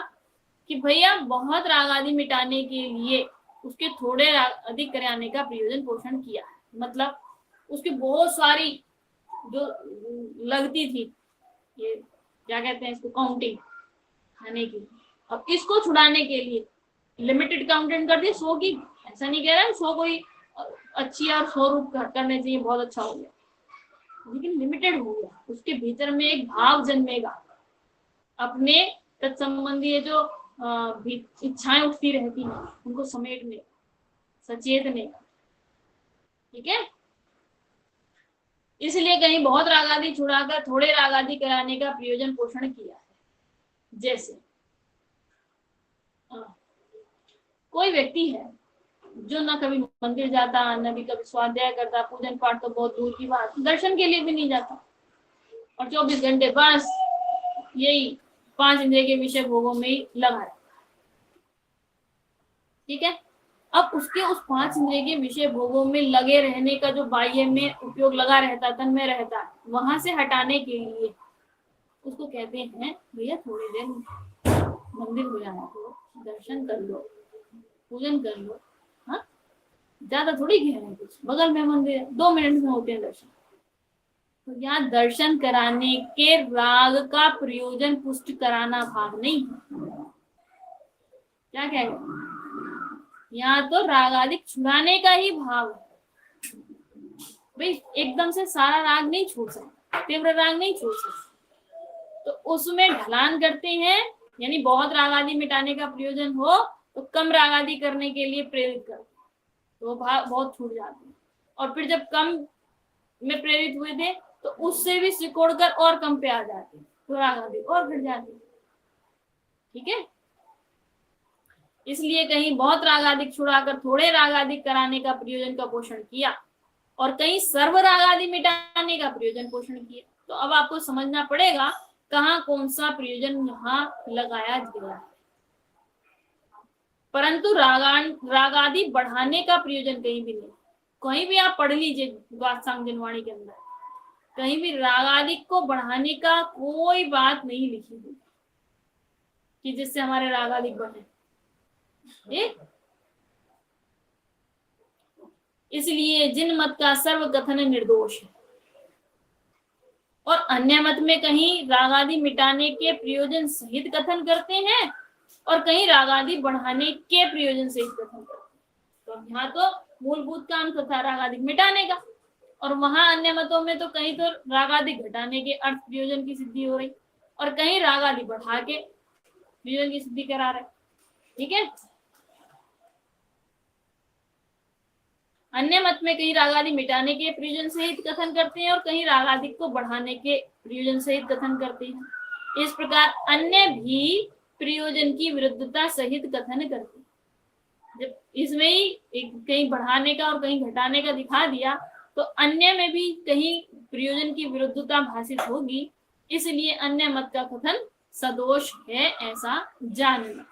A: कि भैया बहुत राग आदि मिटाने के लिए उसके थोड़े राग अधिक कराने का प्रयोजन पोषण किया है। मतलब उसकी बहुत सारी जो लगती थी, ये क्या कहते हैं इसको, काउंटिंग खाने की, अब इसको छुड़ाने के लिए लिमिटेड काउंटिंग कर दी 100 की। ऐसा नहीं कह रहा है 100 कोई अच्छी और 100 रूप करने चाहिए, बहुत अच्छा हो गया, लेकिन लिमिटेड हो गया। उसके भीतर में एक भाव जन्मेगा, अपने तत्संबंधी जो इच्छाएं उठती रहती हैं उनको समेटने, सचेतने का। ठीक है, इसलिए कहीं बहुत राग आदि छुड़ाकर थोड़े राग आदि कराने का प्रयोजन पोषण किया है। जैसे कोई व्यक्ति है जो न कभी मंदिर जाता, न भी कभी स्वाध्याय करता, पूजन पाठ तो बहुत दूर की बात, दर्शन के लिए भी नहीं जाता, और 24 घंटे बस यही 5 इंद्रिय के विषय भोगों में ही लगा रहता। ठीक है, अब उसके उस 5 इंद्रिय के विषय भोगों में लगे रहने का जो बाह्य में उपयोग लगा रहता, तन में रहता, वहां से हटाने के लिए उसको कहते हैं भैया थोड़ी देर मंदिर हो जाना, तो दर्शन कर लो, पूजन कर लो। हाँ, ज्यादा थोड़ी घेर है, कुछ बगल में मंदिर है, 2 मिनट में होते हैं दर्शन। तो यहाँ दर्शन कराने के राग का प्रयोजन पुष्ट कराना भाव नहीं है। क्या कहेगा, यहाँ तो राग आदि छुड़ाने का ही भाव है। भाई एकदम से सारा राग नहीं छूट सकता, तीव्र राग नहीं छूट सकता, तो उसमें ढलान करते हैं, यानी बहुत राग आदि मिटाने का प्रयोजन हो तो कम राग आदि करने के लिए प्रेरित करते, तो भाव बहुत छूट जाते हैं। और फिर जब कम में प्रेरित हुए थे तो उससे भी सिकोड़कर और कम पे आ जाते, तो राग आदि और घट जाते। ठीक है, इसलिए कहीं बहुत राग आदि छुड़ाकर थोड़े राग आदि कराने का प्रयोजन का पोषण किया, और कहीं सर्व राग आदि मिटाने का प्रयोजन पोषण किया। तो अब आपको समझना पड़ेगा कहाँ कौन सा प्रयोजन यहाँ लगाया गया है। परंतु राग आदि बढ़ाने का प्रयोजन कहीं भी नहीं। कहीं भी आप पढ़ लीजिए वात्सांग जनवाणी के अंदर, कहीं भी राग आदि को बढ़ाने का कोई बात नहीं लिखी हुई कि जिससे हमारे राग आदि बढ़े। इसलिए जिन मत का सर्व कथन निर्दोष है, और अन्य मत में कहीं राग आदि मिटाने के प्रयोजन सहित कथन करते हैं और कहीं राग आदि बढ़ाने के प्रयोजन सहित कथन करते हैं। तो यहाँ तो मूलभूत काम तो था राग आदि मिटाने का, और वहां अन्य मतों में तो कहीं तो राग आदि घटाने के अर्थ प्रयोजन की सिद्धि हो रही, और कहीं राग आदि बढ़ा के प्रयोजन की सिद्धि करा रहे। ठीक है, अन्य मत में कहीं राग आदि मिटाने के प्रयोजन सहित कथन करते हैं और कहीं राग आदि को बढ़ाने के प्रयोजन सहित कथन करते हैं। इस प्रकार अन्य भी प्रयोजन की विरुद्धता सहित कथन करते हैं। जब इसमें ही एक कहीं बढ़ाने का और कहीं घटाने का दिखा दिया तो अन्य में भी कहीं प्रयोजन की विरुद्धता भाषित होगी, इसलिए अन्य मत का कथन सदोष है ऐसा जानना।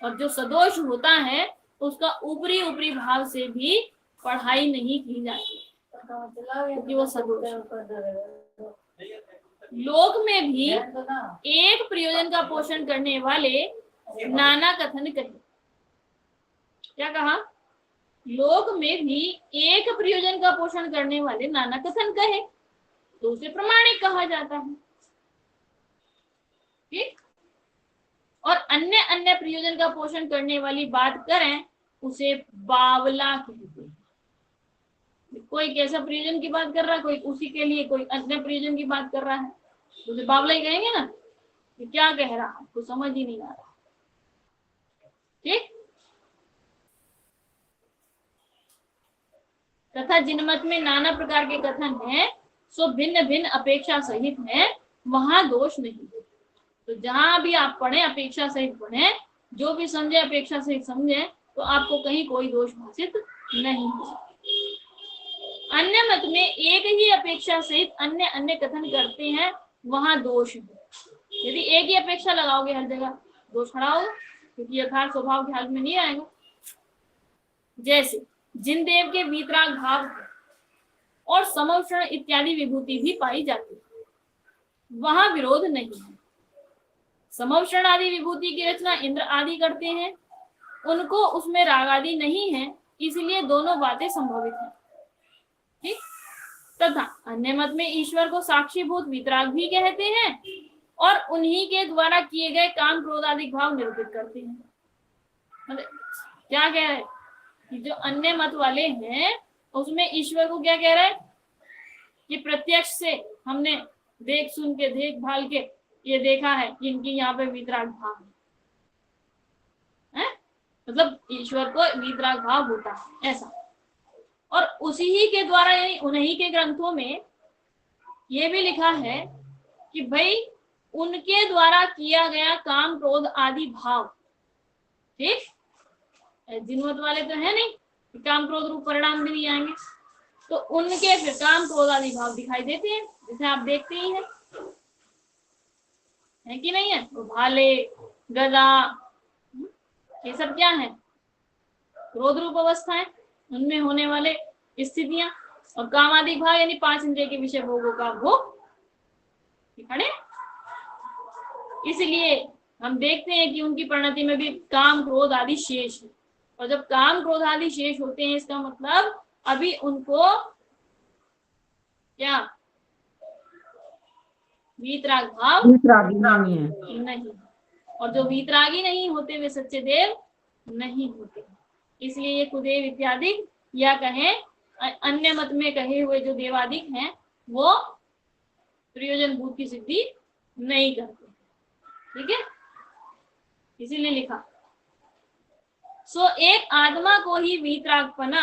A: और जो सदोष होता है उसका ऊपरी ऊपरी भाव से भी पढ़ाई नहीं की जाती क्योंकि वो सदोष। लोक में भी एक प्रयोजन का पोषण करने वाले नाना कथन कहे। क्या कहा? लोक में भी एक प्रयोजन का पोषण करने वाले नाना कथन कहे तो उसे प्रमाणिक कहा जाता है। ठीक। और अन्य अन्य प्रयोजन का पोषण करने वाली बात करें उसे बावला कहते हैं। कोई कैसा प्रयोजन की बात कर रहा है, कोई उसी के लिए कोई अन्य प्रयोजन की बात कर रहा है, उसे बावला ही कहेंगे ना। कि क्या कह रहा है, कुछ समझ ही नहीं आ रहा। ठीक। तथा जिन मत में नाना प्रकार के कथन हैं सो भिन्न भिन्न अपेक्षा सहित है, वहां दोष नहीं। तो जहां भी आप पढ़े अपेक्षा सहित पढ़े, जो भी समझे अपेक्षा सहित समझे, तो आपको कहीं कोई दोष भाषित नहीं हो। अन्य मत में एक ही अपेक्षा सहित अन्य अन्य कथन करते हैं, वहां दोष है। यदि एक ही अपेक्षा लगाओगे हर जगह, दोष खड़ा होगा, क्योंकि यथार्थ स्वभाव ख्याल में नहीं आएगा। जैसे जिन देव के वीतराग भाव और समवक्षण इत्यादि विभूति भी पाई जाती है, वहां विरोध नहीं है। समवक्षण आदि विभूति की रचना इंद्र आदि करते हैं, उनको उसमें राग आदि नहीं है, इसलिए दोनों बातें संभवित हैं। ठीक। तथा अन्य मत में ईश्वर को साक्षीभूत वीतराग भी कहते हैं और उन्हीं के द्वारा किए गए काम क्रोध आदि भाव निरूपित करते हैं। मतलब क्या कह रहे हैं कि जो अन्य मत वाले हैं उसमें ईश्वर को क्या कह रहे हैं कि प्रत्यक्ष से हमने देख सुन के देखभाल के ये देखा है कि इनकी यहाँ पे वीतराग भाव है, मतलब ईश्वर को वीतराग भाव होता है ऐसा। और उसी ही के द्वारा यानी उन्हीं के ग्रंथों में ये भी लिखा है कि भाई उनके द्वारा किया गया काम क्रोध आदि भाव। ठीक। जिनमत वाले तो है नहीं, काम क्रोध रूप परिणाम भी नहीं आएंगे, तो उनके फिर काम क्रोध आदि भाव दिखाई देते हैं, जैसे आप देखते ही हैं, है कि नहीं है। तो भाले गदा ये सब क्या है? क्रोध रूप अवस्थाएं, उनमें होने वाले स्थितियां। और काम आदि भाव यानी 5 इंद्रिय के विषय भोगों का भोग। खड़े। इसलिए हम देखते हैं कि उनकी परिणति में भी काम क्रोध आदि शेष है। और जब काम क्रोध आदि शेष होते हैं, इसका मतलब अभी उनको क्या वीतराग भाव नहीं है। नहीं। और जो वीतरागी नहीं होते वे सच्चे देव नहीं होते, इसलिए ये कुदेव इत्यादि या कहें अन्य मत में कहे हुए जो देवादिक हैं वो प्रयोजन भूत की सिद्धि नहीं करते। ठीक है, इसीलिए लिखा सो एक आत्मा को ही वीतरागपना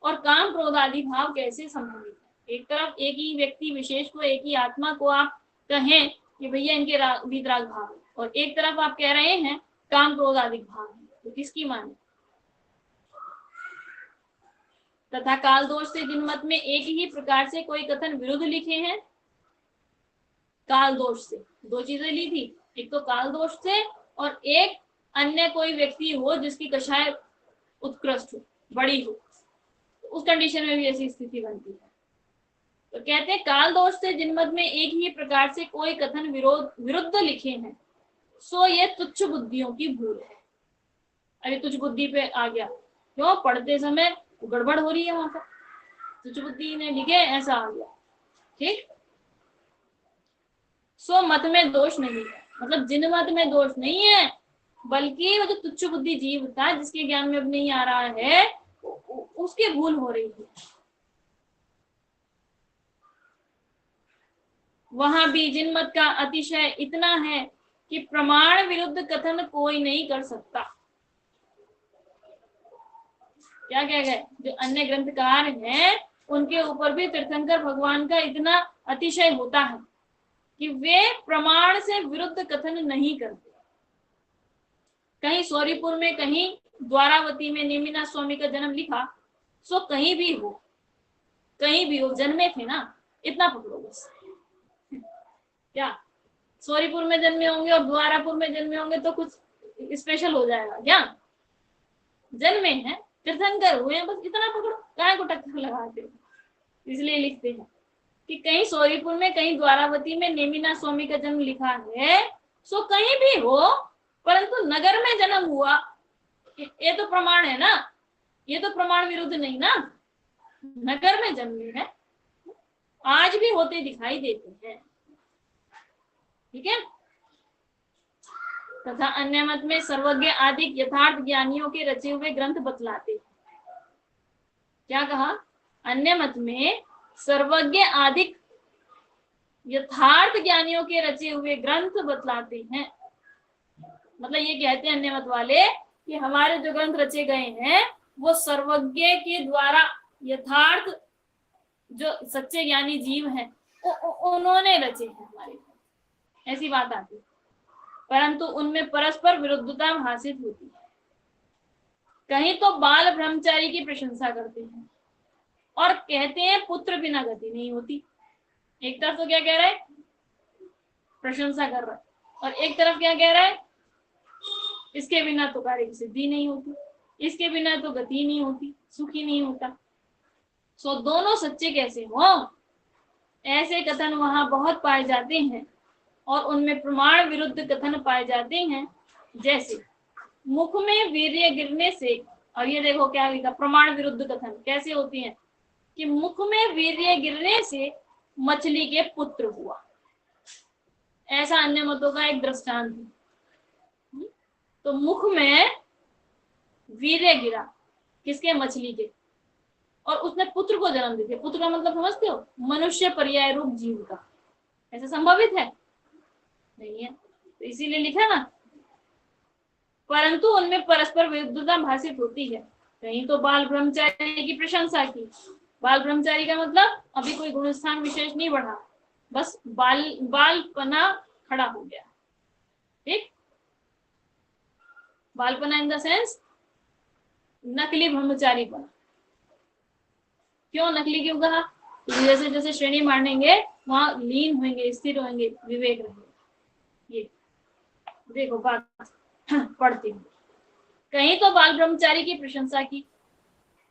A: और काम क्रोध आदि भाव कैसे संभवित है। एक तरफ एक ही व्यक्ति विशेष को, एक ही आत्मा को आप कहें कि भैया इनके वीतराग भाव है, और एक तरफ आप कह रहे हैं काम क्रोध आदि भाव है, तो किसकी माने। तथा काल दोष से जिन मत में एक ही प्रकार से कोई कथन विरुद्ध लिखे हैं, काल दोष से दो चीजें ली थी, एक तो काल दोष से और एक अन्य कोई व्यक्ति हो जिसकी कषाय उत्कृष्ट हो, बड़ी हो, तो उस कंडीशन में भी ऐसी स्थिति बनती है। तो कहते हैं काल दोष से जिन मत में एक ही प्रकार से कोई कथन विरुद्ध लिखे हैं, सो ये तुच्छ बुद्धियों की भूल है। अरे तुच्छ बुद्धि पे आ गया, क्यों? पढ़ते समय गड़बड़ हो रही है वहां पर, तुच्छ बुद्धि ने लिखे ऐसा आ गया। ठीक। सो मत में दोष नहीं है, मतलब जिन मत में दोष नहीं है, बल्कि वो जो तुच्छ बुद्धि जीव था जिसके ज्ञान में अब नहीं आ रहा है, उसकी भूल हो रही है। वहां भी जिन मत का अतिशय इतना है कि प्रमाण विरुद्ध कथन कोई नहीं कर सकता। क्या कह गए, जो अन्य ग्रंथकार हैं उनके ऊपर भी तीर्थंकर भगवान का इतना अतिशय होता है कि वे प्रमाण से विरुद्ध कथन नहीं करते। कहीं सौरीपुर में, कहीं द्वारावती में नेमिनाथ स्वामी का जन्म लिखा, सो कहीं भी हो, कहीं भी हो, जन्मे थे ना, इतना पकड़ो बस। क्या सौरीपुर में जन्मे होंगे और द्वारापुर में जन्मे होंगे तो कुछ स्पेशल हो जाएगा क्या? जन्मे हैं, तीर्थंकर हुए हैं, बस इतना पकड़ो, काय को टक्कर लगाते हो। इसलिए लिखते हैं कि कहीं सौरीपुर में, कहीं द्वारावती में नेमिनाथ स्वामी का जन्म लिखा है, सो कहीं भी हो, परंतु नगर में जन्म हुआ, ये तो प्रमाण है ना, ये तो प्रमाण विरुद्ध नहीं ना, नगर में जन्मे है, आज भी होते दिखाई देते हैं। ठीक है। तथा अन्य मत में सर्वज्ञ आदि यथार्थ ज्ञानियों के रचे हुए ग्रंथ बतलाते। क्या कहा? अन्य मत में सर्वज्ञ आदि यथार्थ ज्ञानियों के रचे हुए ग्रंथ बतलाते हैं। मतलब ये कहते हैं अन्य मत वाले कि हमारे जो ग्रंथ रचे गए हैं वो सर्वज्ञ के द्वारा, यथार्थ जो सच्चे ज्ञानी जीव हैं उन्होंने रचे हैं हमारे, ऐसी बात आती है। परंतु उनमें परस्पर विरुद्धता भाषित होती है। कहीं तो बाल ब्रह्मचारी की प्रशंसा करते हैं और कहते हैं पुत्र बिना गति नहीं होती। एक तरफ तो क्या कह रहा है, प्रशंसा कर रहा है, और एक तरफ क्या कह रहा है, इसके बिना तो कार्य की सिद्धि नहीं होती, इसके बिना तो गति नहीं होती, सुखी नहीं होता। सो दोनों सच्चे कैसे हो? ऐसे कथन वहां बहुत पाए जाते हैं और उनमें प्रमाण विरुद्ध कथन पाए जाते हैं। जैसे मुख में वीर्य गिरने से, और ये देखो क्या लिखा, प्रमाण विरुद्ध कथन कैसे होती हैं कि मुख में वीर्य गिरने से मछली के पुत्र हुआ, ऐसा अन्य मतों का एक दृष्टांत है। तो मुख में वीर्य गिरा, किसके? मछली के, और उसने पुत्र को जन्म दे दिया। पुत्र का मतलब समझते हो? मनुष्य पर्याय रूप जीव का। ऐसा संभवित है? नहीं है, तो इसीलिए लिखा ना, परंतु उनमें परस्पर विरुद्धता भाषित होती है। कहीं तो बाल ब्रह्मचारी की प्रशंसा की। बाल ब्रह्मचारी का मतलब अभी कोई गुणस्थान विशेष नहीं बढ़ा, बस बालपना खड़ा हो गया। ठीक, बालपना इन द सेंस नकली ब्रह्मचारी बना। क्यों नकली क्यों कहा? जैसे जैसे श्रेणी मानेंगे वहां लीन होंगे, स्थिर होंगे, विवेक रहेगा। ये देखो बात पढ़ती हूँ। कहीं तो बाल ब्रह्मचारी की प्रशंसा की,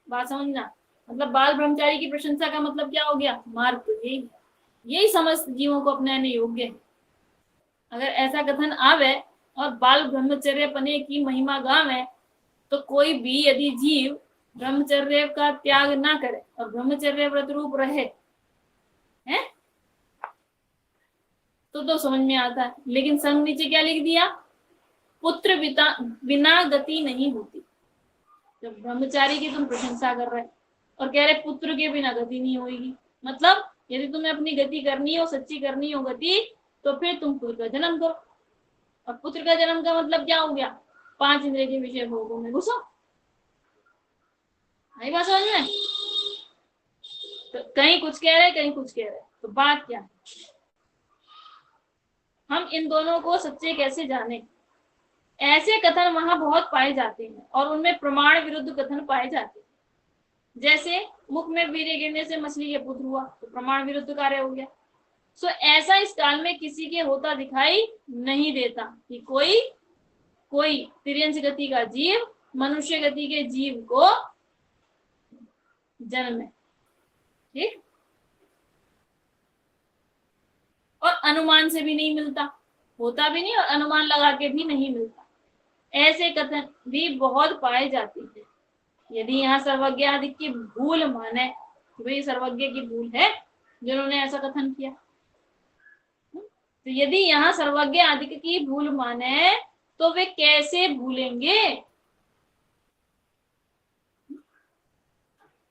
A: बात समझना, मतलब बाल ब्रह्मचारी की प्रशंसा का मतलब क्या हो गया? मार्ग तो यही समस्त जीवों को अपनाने योग्य है। अगर ऐसा कथन आवे और बाल ब्रह्मचर्य पने की महिमा गावे, तो कोई भी यदि जीव ब्रह्मचर्य का त्याग ना करे और ब्रह्मचर्य व्रत रूप रहे हैं तो समझ में आता है। लेकिन संग नीचे क्या लिख दिया? पुत्र बिना गति नहीं होती। जब ब्रह्मचारी की तुम प्रशंसा कर रहे और कह रहे पुत्र के बिना गति नहीं होगी, मतलब यदि तुम्हें अपनी गति करनी हो, सच्ची करनी हो गति, तो फिर तुम पुत्र का जन्म करो। और पुत्र का जन्म का मतलब क्या हो गया? 5 इंद्रिय के विषय भोगों में घुसो। आई बात समझ में? तो कहीं कुछ कह रहे, कहीं कुछ कह रहे, तो बात क्या है? हम इन दोनों को सच्चे कैसे जाने? ऐसे कथन वहां बहुत पाए जाते हैं और उनमें प्रमाण विरुद्ध कथन पाए जाते हैं। जैसे मुख में वीर्य गिरने से मछली के पुत्र हुआ, तो प्रमाण विरुद्ध कार्य हो गया। सो ऐसा इस काल में किसी के होता दिखाई नहीं देता कि कोई तिर्यंश गति का जीव मनुष्य गति के जीव को जन्म है। ठीक, और अनुमान से भी नहीं मिलता, होता भी नहीं और अनुमान लगा के भी नहीं मिलता। ऐसे कथन भी बहुत पाए जाते हैं। यदि यहाँ सर्वज्ञ आदि की भूल माने, भाई सर्वज्ञ की भूल है जिन्होंने ऐसा कथन किया, तो यदि यहाँ सर्वज्ञ आदि की भूल माने तो वे कैसे भूलेंगे?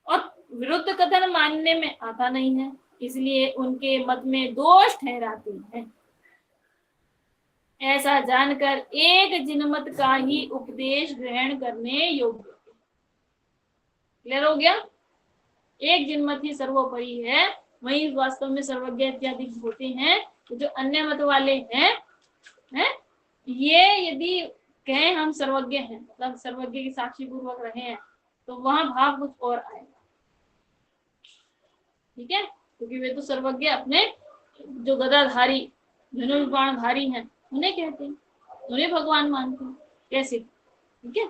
A: और विरुद्ध कथन मानने में आता नहीं है, इसलिए उनके मत में दोष ठहराते हैं। ऐसा जानकर एक जिनमत का ही उपदेश ग्रहण करने योग्य। क्लियर हो गया? एक जिनमत ही सर्वोपरि है, वही वास्तव में सर्वज्ञ इत्यादि होते हैं। तो जो अन्य मत वाले हैं ये यदि कहें हम सर्वज्ञ हैं, मतलब सर्वज्ञ की साक्षी पूर्वक रहे हैं, तो वहां भाव कुछ और आएगा। ठीक है, क्योंकि वे तो सर्वज्ञ अपने जो गदाधारी धनुर्बाणधारी हैं उन्हें कहते हैं, उन्हें भगवान मानते हैं। कैसे? ठीक है,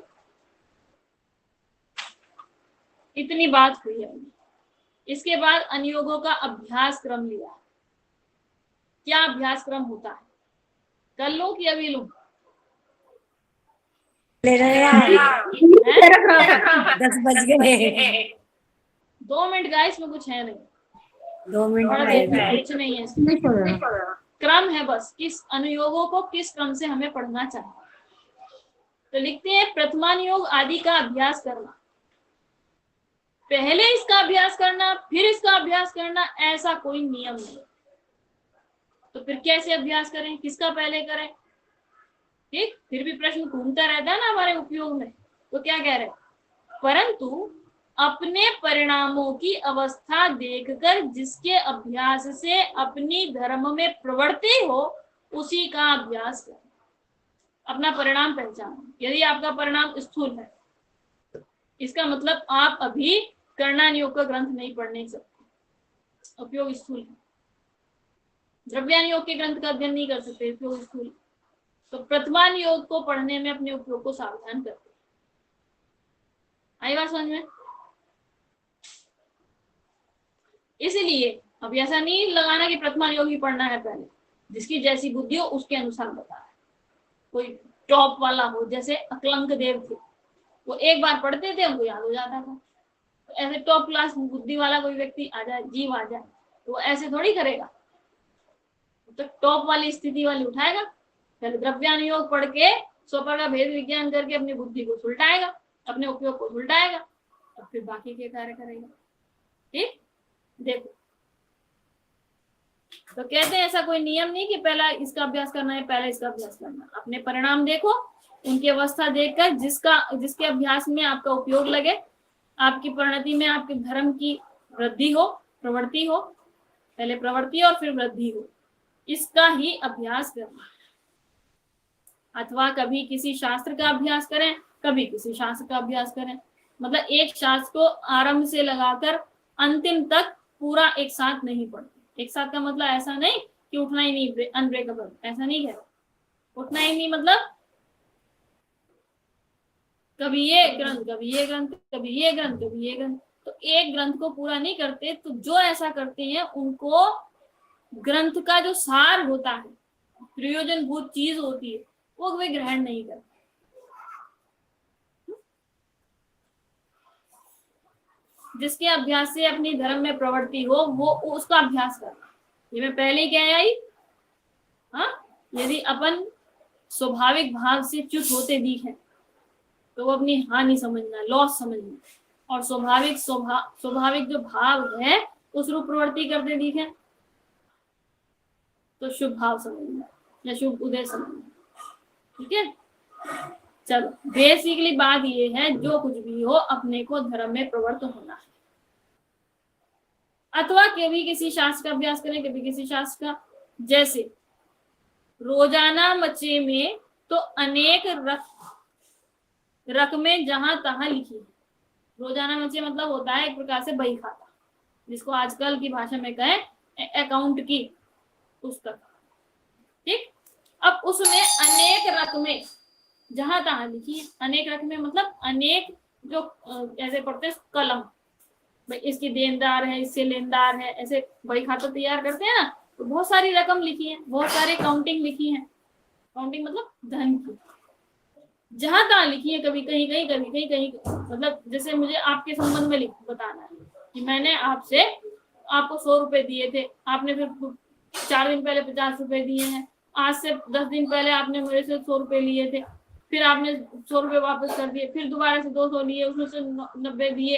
A: इतनी बात हुई है। इसके बाद अनुयोगों का अभ्यास क्रम लिया। क्या अभ्यास क्रम होता है? कर लो कि अभी लूं?
B: ले रहे हैं 10 बज गए।
A: 2 मिनट गाइस में कुछ है नहीं,
B: 2 मिनट
A: थोड़ा देर में कुछ नहीं है इसमें।
B: नहीं पढ़ रहा।
A: क्रम है बस, किस अनुयोगों को किस क्रम से हमें पढ़ना चाहिए। तो लिखते हैं प्रथमानुयोग आदि का अभ्यास करना, पहले इसका अभ्यास करना फिर इसका अभ्यास करना, ऐसा कोई नियम नहीं। तो फिर कैसे अभ्यास करें, किसका पहले करें? ठीक, फिर भी प्रश्न घूमता रहता है ना हमारे उपयोग में। तो क्या कह रहे हैं? परंतु अपने परिणामों की अवस्था देखकर जिसके अभ्यास से अपनी धर्म में प्रवृत्ति हो उसी का अभ्यास करें। अपना परिणाम पहचानो। यदि आपका परिणाम स्थूल है, इसका मतलब आप अभी कर्णानुयोग का ग्रंथ नहीं पढ़ने सकते, उपयोग स्थूल है। द्रव्यानुयोग के ग्रंथ का अध्ययन नहीं कर सकते, उपयोग स्थूल। तो प्रथमानुयोग को पढ़ने में अपने उपयोग को सावधान करते। आई बात समझ में? इसलिए अब ऐसा नहीं लगाना कि प्रथमानुयोग ही पढ़ना है पहले, जिसकी जैसी बुद्धि हो उसके अनुसार बता है। कोई टॉप वाला हो, जैसे अकलंक देव थे, वो एक बार पढ़ते थे उनको याद हो जाता था। तो ऐसे टॉप क्लास बुद्धि वाला कोई व्यक्ति आ जाए, जीव आ जाए, तो वो ऐसे थोड़ी करेगा। तो टॉप वाली स्थिति वाली उठाएगा, पहले द्रव्यानुयोग पढ़ के स्वपर का भेद विज्ञान करके अपनी बुद्धि को सुलटाएगा, अपने उपयोग को सुलटाएगा, और फिर बाकी के कार्य करेगा। ठीक, देखो तो कहते हैं ऐसा कोई नियम नहीं कि पहला इसका अभ्यास करना है पहला इसका अभ्यास करना। अपने परिणाम देखो, उनकी अवस्था देखकर जिसके अभ्यास में आपका उपयोग लगे, आपकी परिणति में आपके धर्म की वृद्धि हो, प्रवृत्ति हो, पहले प्रवृत्ति और फिर वृद्धि हो, इसका ही अभ्यास करना। अथवा कभी किसी शास्त्र का अभ्यास करें, कभी किसी शास्त्र का अभ्यास करें, मतलब एक शास्त्र को आरंभ से लगाकर अंतिम तक पूरा एक साथ नहीं पढ़ते। एक साथ का मतलब ऐसा नहीं कि उठना ही नहीं, अनब्रेकेबल, ऐसा नहीं कह रहा। उठना ही नहीं मतलब कभी ये ग्रंथ, कभी ये ग्रंथ, कभी ये ग्रंथ, कभी ये ग्रंथ। तो एक ग्रंथ को पूरा नहीं करते। तो जो ऐसा करते हैं उनको ग्रंथ का जो सार होता है, प्रयोजनभूत चीज होती है, वो वे ग्रहण नहीं करते। जिसके अभ्यास से अपनी धर्म में प्रवृत्ति हो वो उसका अभ्यास करना। ये मैं पहले ही कह आई। हाँ, यदि अपन स्वाभाविक भाव से च्युत होते दिखे तो वो अपनी हानि समझना, लॉस समझना, और स्वाभाविक जो भाव है उस रूप प्रवृत्ति करते दिखे तो शुभ भाव समझना या शुभ उदय समझना। ठीक है, चलो बेसिकली बात ये है, जो कुछ भी हो अपने को धर्म में प्रवृत्त होना है। अथवा कभी किसी शास्त्र का अभ्यास करें, कभी किसी शास्त्र का। जैसे रोजाना मचे में तो अनेक रकमें जहां तहां लिखी है। रोजाना मचे मतलब होता है एक प्रकार से बही खाता, जिसको आजकल की भाषा में कहें अकाउंट की पुस्तक। ठीक, अब उसमें अनेक रकमें जहां तहां लिखी है। अनेक रकमें मतलब अनेक जो ऐसे पढ़ते हैं कलम, भाई इसकी देनदार है, इससे लेनदार है, ऐसे बही खाता तैयार करते हैं ना, तो बहुत सारी रकम लिखी है, बहुत सारी काउंटिंग लिखी है। काउंटिंग मतलब धन की जहां तहां लिखी है, कभी कहीं कहीं, कभी कहीं कहीं। मतलब जैसे मुझे आपके संबंध में बताना है कि मैंने आपको 100 रुपए दिए थे, आपने फिर 4 दिन पहले 50 रुपए दिए हैं, आज से 10 दिन पहले आपने मेरे से 100 रुपए लिए थे, फिर आपने 100 रुपए वापस कर दिए, फिर दोबारा से 200 लिए, उसमें से 90 दिए,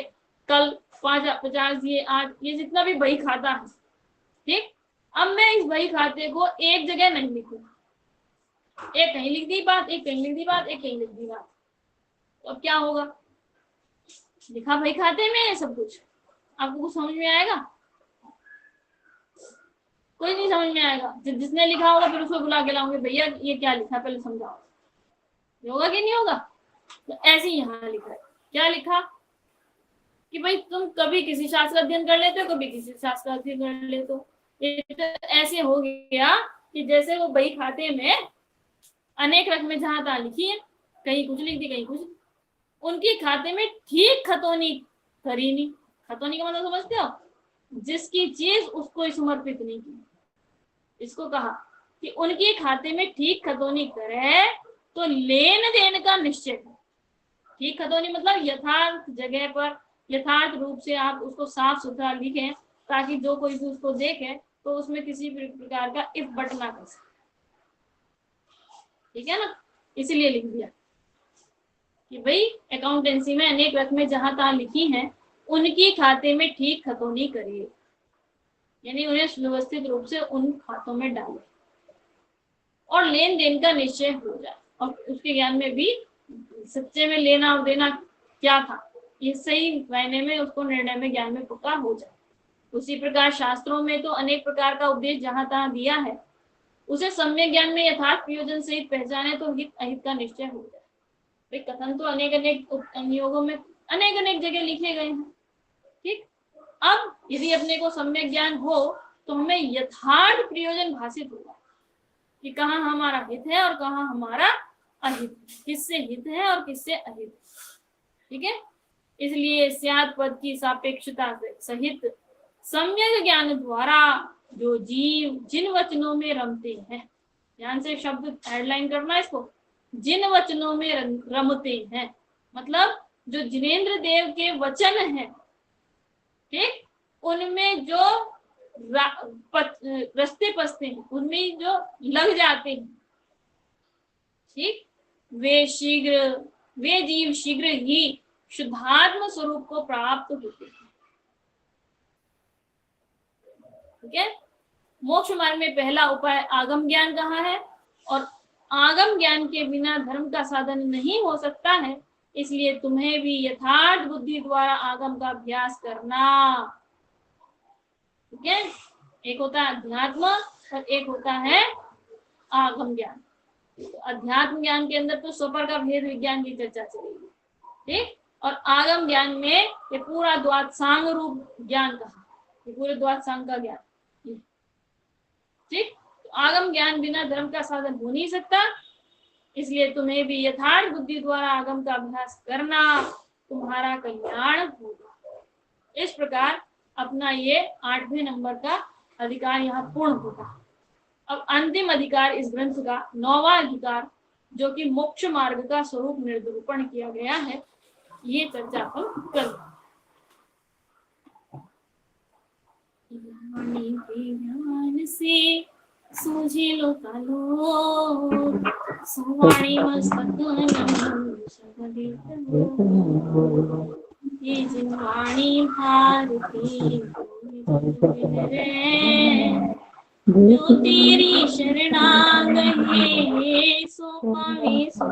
A: कल 50 दिए, आज। ये जितना भी बही खाता है, ठीक, अब मैं इस बही खाते को एक जगह नहीं लिखूंगा। एक कहीं लिख दी बात, एक कहीं लिख दी बात, एक कहीं लिख दी बात। तो अब क्या होगा? लिखा भाई खाते में है सब कुछ, आपको कुछ समझ में आएगा? कोई नहीं समझ में आएगा। जिसने लिखा होगा फिर उसको बुला के लाऊंगे, भैया ये क्या लिखा पहले समझाओ, होगा कि नहीं होगा? तो ऐसे ही यहाँ लिखा है, क्या लिखा कि भाई तुम कभी किसी शास्त्र का अध्ययन कर लेते हो, कभी किसी शास्त्र का अध्ययन कर लेते हो। ये तो ऐसे हो गया कि जैसे वो बही खाते में अनेक रकमें जहां तहां लिखी है, कहीं कुछ लिख दी कहीं कुछ, उनकी खाते में ठीक खतौनी करी नहीं। खतौनी का मतलब समझते हो? जिसकी चीज उसको ही समर्पित नहीं की। इसको कहा कि उनके खाते में ठीक खतौनी करे तो लेन देन का निश्चय है। ठीक खतौनी मतलब यथार्थ जगह पर यथार्थ रूप से आप उसको साफ सुथरा लिखें, ताकि जो कोई भी उसको देखे तो उसमें किसी भी प्रकार का इफ बट ना कर सके। ठीक है ना? इसीलिए लिख दिया कि भाई अकाउंटेंसी में अनेक रकमें जहां तहां लिखी हैं, उनकी खाते में ठीक खतौनी करिए, यानी उन्हें सुव्यवस्थित रूप से उन खातों में डालें और लेन देन का निश्चय हो जाए। और उसके ज्ञान में भी सच्चे में लेना और देना क्या था, ये सही मायने में उसको निर्णय में ज्ञान में पक्का हो जाए। उसी प्रकार शास्त्रों में तो अनेक प्रकार का उपदेश जहां तहां दिया है, उसे सम्यक ज्ञान में यथार्थ प्रयोजन सहित पहचाने तो हित अहित का निश्चय हो जाए। भाई कथन तो अनेक अनेक अनुयोगों में अनेक अनेक जगह लिखे गए हैं। ठीक, अब यदि अपने को सम्यक ज्ञान हो तो हमें यथार्थ प्रयोजन भाषित होगा कि कहाँ हमारा हित है और कहाँ हमारा अहित, किससे हित है और किससे अहित। ठीक है, इसलिए स्यात् पद की सापेक्षता सहित सम्यक ज्ञान द्वारा जो जीव जिन वचनों में रमते हैं, ध्यान से शब्द हेडलाइन करना इसको, जिन वचनों में रमते हैं मतलब जो जिनेंद्र देव के वचन हैं, ठीक, उनमें जो रस्ते पसते हैं, उनमें जो लग जाते हैं, ठीक, वे जीव शीघ्र ही शुद्धात्म स्वरूप को प्राप्त होते हैं। ठीक है, मोक्ष मार्ग में पहला उपाय आगम ज्ञान कहाँ है, और आगम ज्ञान के बिना धर्म का साधन नहीं हो सकता है। इसलिए तुम्हें भी यथार्थ बुद्धि द्वारा आगम का अभ्यास करना। ठीक है, एक होता है अध्यात्म और एक होता है आगम ज्ञान। तो अध्यात्म ज्ञान के अंदर तो स्वपर का भेद विज्ञान की चर्चा चलेगी, ठीक, और आगम ज्ञान में ये पूरा द्वादशांग रूप ज्ञान कहा, ये पूरे द्वादशांग का ज्ञान। ठीक, तो आगम ज्ञान बिना धर्म का साधन हो नहीं सकता। इसलिए तुम्हें भी यथार्थ बुद्धि द्वारा आगम का अभ्यास करना, तुम्हारा कल्याण होगा। इस प्रकार अपना ये 8वें नंबर का अधिकार यहाँ पूर्ण होगा। अब अंतिम अधिकार इस ग्रंथ का 9वां अधिकार, जो कि मोक्ष मार्ग का स्वरूप निरूपण किया गया है, ये चर्चा हम कर ध्यान से सूझी लो कालो सुवाणी मस्तक ये जिनवाणी भारती जो तेरी शरणांग है सो पावे सो